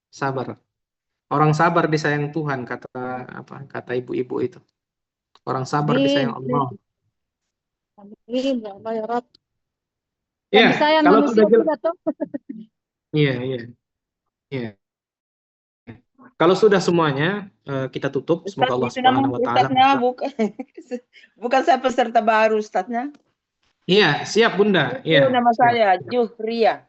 Sabar. Orang sabar disayang Tuhan, kata kata ibu-ibu itu. Orang sabar Amin. disayang Allah. Amin, ya Allah ya Rabb. Iya, Yang disayang kalau manusia sudah jelas. tidak toh. Iya, iya, iya. Kalau sudah semuanya kita tutup. Semoga Ustaz, Allah itu nama Subhanahu wa taala. Ustaznya bukan bukan saya peserta baru Ustaznya. Iya, siap Bunda. Iya. Itu nama Siap. saya Juhria.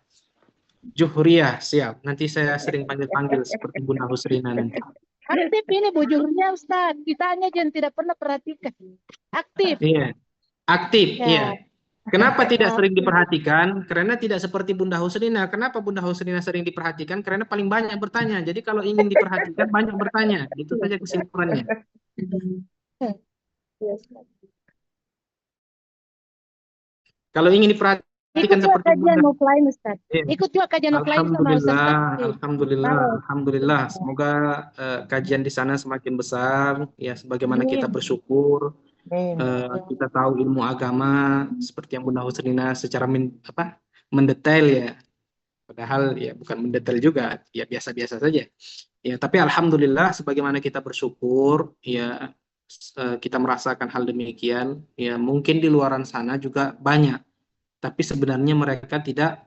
Juhriah, siap. Nanti saya sering panggil-panggil seperti Bunda Husrina nanti. Aktif ini bujurnya Ustaz. Kitanya jangan tidak pernah perhatikan. Aktif. Iya. Aktif, Ya. iya. Kenapa tidak sering diperhatikan? Karena tidak seperti Bunda Husrina. Kenapa Bunda Husrina sering diperhatikan? Karena paling banyak bertanya. Jadi kalau ingin diperhatikan, banyak bertanya. Itu saja kesimpulannya. Kalau ingin diperhatikan Ikut juga seperti kajian Bunda. offline Ustaz. Iya. Ikut juga kajian offline sama Ustaz Sakti. Alhamdulillah. Semoga kajian di sana semakin besar. Ya, sebagaimana kita bersyukur. Kita tahu ilmu agama seperti yang Bunda Husrina secara mendetail ya. Padahal ya bukan mendetail juga, ya biasa-biasa saja. Ya, tapi alhamdulillah sebagaimana kita bersyukur ya kita merasakan hal demikian. Ya, mungkin di luaran sana juga banyak, tapi sebenarnya mereka tidak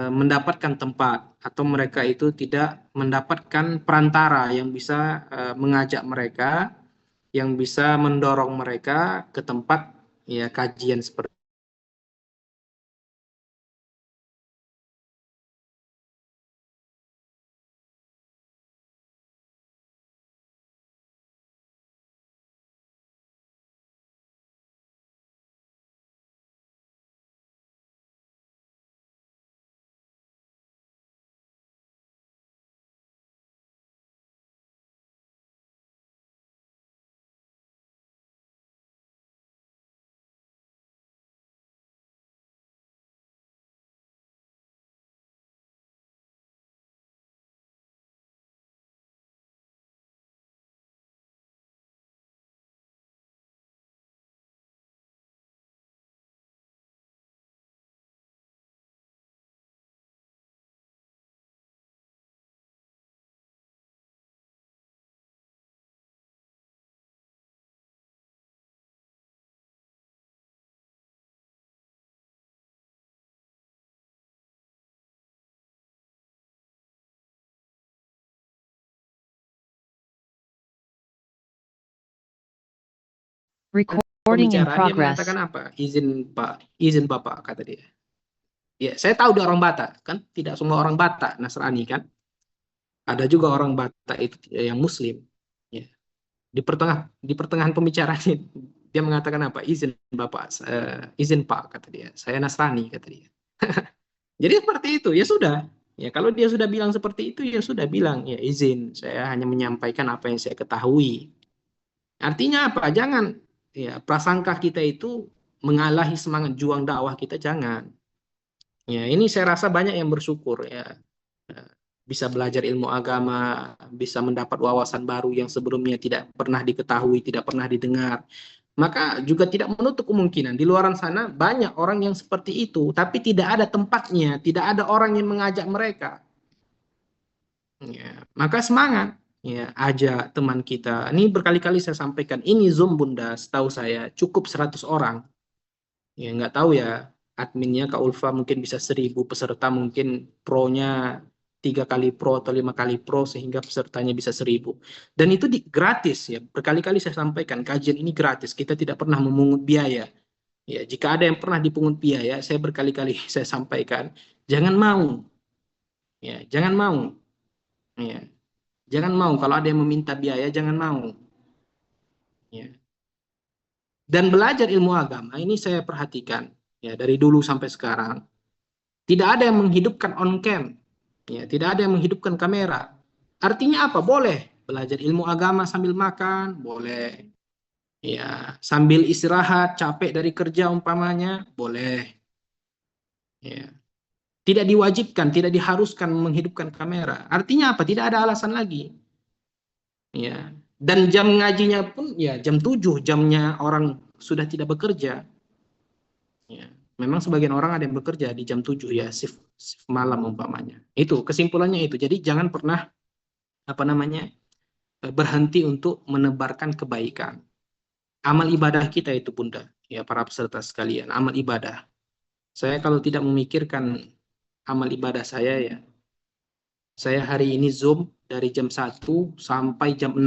mendapatkan tempat atau mereka itu tidak mendapatkan perantara yang bisa mengajak mereka, yang bisa mendorong mereka ke tempat ya kajian seperti Recording in Pembicaraan dia mengatakan progress. apa? Izin Pak, izin Bapak, kata dia. Ya, saya tahu dia orang Batak, kan tidak semua orang Batak Nasrani kan. Ada juga orang Batak itu yang Muslim. Ya. Di pertengahan pembicaraan dia mengatakan apa? Izin Bapak, izin Pak, kata dia. Saya Nasrani, kata dia. Jadi seperti itu, ya sudah. Ya kalau dia sudah bilang seperti itu, ya sudah bilang, ya izin. Saya hanya menyampaikan apa yang saya ketahui. Artinya apa? Jangan ya prasangka kita itu mengalahi semangat juang dakwah kita, jangan. Ya, ini saya rasa banyak yang bersyukur ya. Bisa belajar ilmu agama, bisa mendapat wawasan baru yang sebelumnya tidak pernah diketahui, tidak pernah didengar. Maka juga tidak menutup kemungkinan di luar sana banyak orang yang seperti itu, tapi tidak ada tempatnya, tidak ada orang yang mengajak mereka. Ya, maka semangat. Ya, ajak teman kita. Ini berkali-kali saya sampaikan, ini Zoom Bunda, setahu saya cukup 100 orang. Ya, nggak tahu ya, adminnya Kak Ulfa mungkin bisa 1000 peserta, mungkin pro-nya 3 kali pro atau 5 kali pro sehingga pesertanya bisa 1000. Dan itu gratis ya. Berkali-kali saya sampaikan, kajian ini gratis. Kita tidak pernah memungut biaya. Ya, jika ada yang pernah dipungut biaya, saya berkali-kali saya sampaikan, jangan mau. Ya, jangan mau. Ya. Jangan mau, kalau ada yang meminta biaya, jangan mau. Ya. Dan belajar ilmu agama, ini saya perhatikan, ya dari dulu sampai sekarang, tidak ada yang menghidupkan on cam, ya, tidak ada yang menghidupkan kamera. Artinya apa? Boleh belajar ilmu agama sambil makan, boleh. Ya, sambil istirahat, capek dari kerja umpamanya, boleh. Ya. Tidak diwajibkan, tidak diharuskan menghidupkan kamera. Artinya apa? Tidak ada alasan lagi. Ya. Dan jam ngajinya pun ya jam 7, jamnya orang sudah tidak bekerja. Ya. Memang sebagian orang ada yang bekerja di jam 7 ya, shift malam umpamanya. Itu kesimpulannya itu. Jadi jangan pernah berhenti untuk menebarkan kebaikan. Amal ibadah kita itu Bunda, ya para peserta sekalian, amal ibadah. Saya kalau tidak memikirkan amal ibadah saya ya, saya hari ini Zoom dari jam 1 sampai jam 6.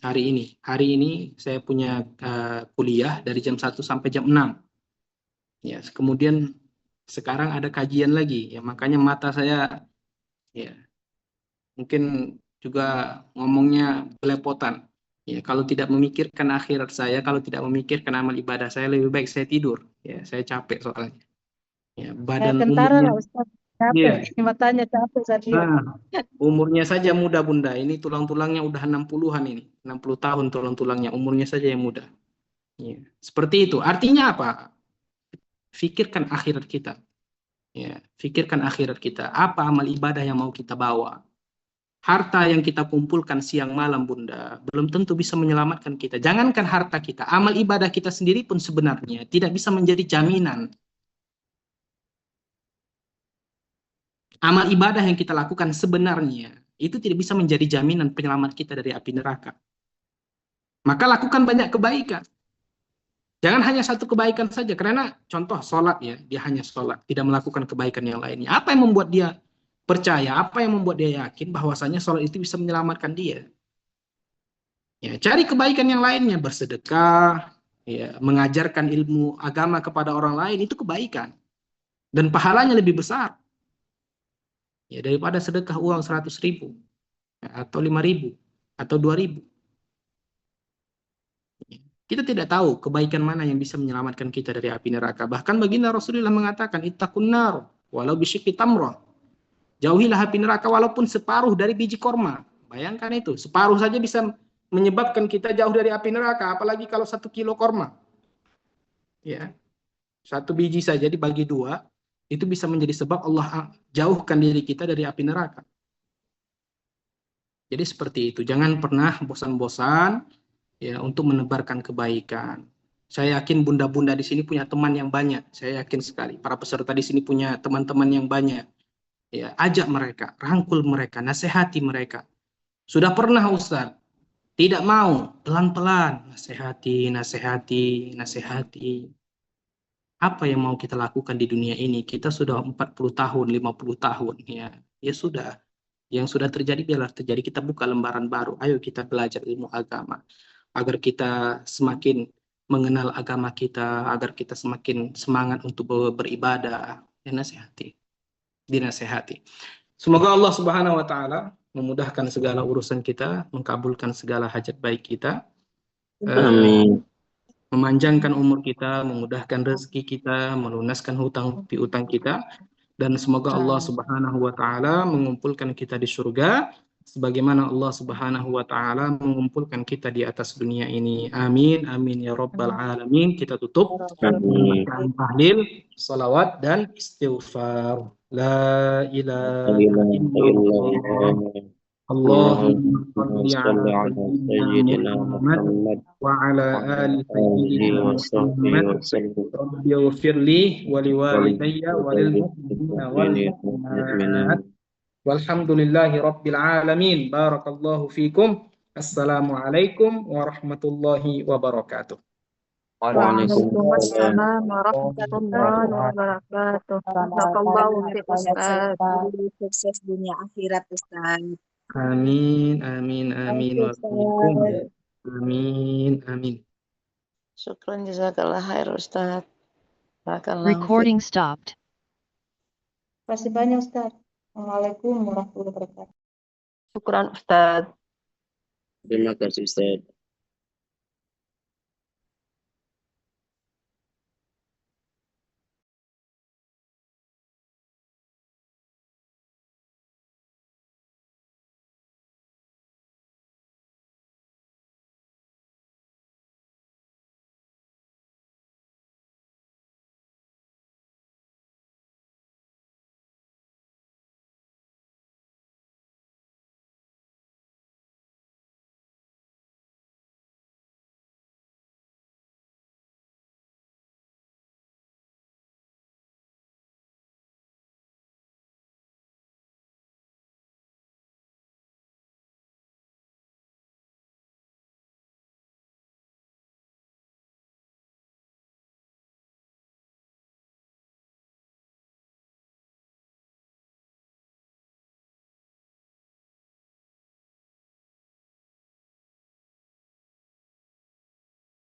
Hari ini saya punya kuliah dari jam 1 sampai jam 6. Ya, kemudian sekarang ada kajian lagi, ya makanya mata saya ya mungkin juga ngomongnya belepotan. Ya, kalau tidak memikirkan akhirat saya, kalau tidak memikirkan amal ibadah saya, lebih baik saya tidur. Ya, saya capek soalnya. Ya, badan tentara lah umurnya. Ustaz, Iya. capek, matanya capek saat dia. Nah, umurnya saja muda Bunda. Ini tulang-tulangnya udah 60-an ini. 60 tahun tulang-tulangnya, umurnya saja yang muda. Ya. Seperti itu. Artinya apa? Fikirkan akhirat kita. Ya, fikirkan akhirat kita. Apa amal ibadah yang mau kita bawa? Harta yang kita kumpulkan siang malam Bunda, belum tentu bisa menyelamatkan kita. Jangankan harta kita, amal ibadah kita sendiri pun sebenarnya tidak bisa menjadi jaminan. Amal ibadah yang kita lakukan sebenarnya itu tidak bisa menjadi jaminan penyelamat kita dari api neraka. Maka lakukan banyak kebaikan. Jangan hanya satu kebaikan saja, karena contoh sholat ya, dia hanya sholat, tidak melakukan kebaikan yang lainnya. Apa yang membuat dia percaya, apa yang membuat dia yakin bahwasanya sholat itu bisa menyelamatkan dia? Ya, cari kebaikan yang lainnya, bersedekah, ya, mengajarkan ilmu agama kepada orang lain, itu kebaikan. Dan pahalanya lebih besar. Ya, daripada sedekah uang 100.000, ya, atau 5.000, atau 2.000. Kita tidak tahu kebaikan mana yang bisa menyelamatkan kita dari api neraka. Bahkan baginda Rasulullah mengatakan, ittaqun nar walau bisyikki tamrah. Jauhilah api neraka walaupun separuh dari biji korma. Bayangkan itu, separuh saja bisa menyebabkan kita jauh dari api neraka, apalagi kalau 1 kilo korma. Ya. 1 biji saja dibagi 2, itu bisa menjadi sebab Allah jauhkan diri kita dari api neraka. Jadi seperti itu, jangan pernah bosan-bosan ya untuk menebarkan kebaikan. Saya yakin bunda-bunda di sini punya teman yang banyak. Saya yakin sekali para peserta di sini punya teman-teman yang banyak. Ya, ajak mereka, rangkul mereka, nasihati mereka. Sudah pernah Ustaz? Tidak mau, pelan-pelan, nasihati, nasihati, nasihati. Apa yang mau kita lakukan di dunia ini? Kita sudah 40 tahun, 50 tahun ya. Ya sudah. Yang sudah terjadi biarlah terjadi, kita buka lembaran baru. Ayo kita belajar ilmu agama. agar kita semakin mengenal agama kita, agar kita semakin semangat untuk beribadah. Dinasehati. Semoga Allah Subhanahu wa taala memudahkan segala urusan kita, mengabulkan segala hajat baik kita. Amin. Memanjangkan umur kita, memudahkan rezeki kita, melunaskan hutang piutang kita, dan semoga Allah Subhanahu wa taala mengumpulkan kita di surga sebagaimana Allah Subhanahu wa taala mengumpulkan kita di atas dunia ini. Amin amin ya rabbal alamin. Kita tutup dengan tahlil, salawat dan istighfar. La ilaha illallah. Allahumma shalli ala sayyidina Muhammad wa ala ali sayyidina Muhammad. Rabbi ighfirli wa liwalidayya wa lil mu'minina wal mu'minat. Walhamdulillahi rabbil alamin. Barakallahu fikum. Assalamualaikum warahmatullahi wabarakatuh. Waalaikumsalam warahmatullahi wabarakatuh. Barakallahu fiik Ustaz. Sukses dunia akhirat Ustaz. Amin amin amin. Amin amin. Syukran jazakallah khair Ustaz. Recording stopped. Terima kasih banyak Ustaz. Assalamualaikum warahmatullahi wabarakatuh. Syukran Ustaz. Terima kasih Ustaz.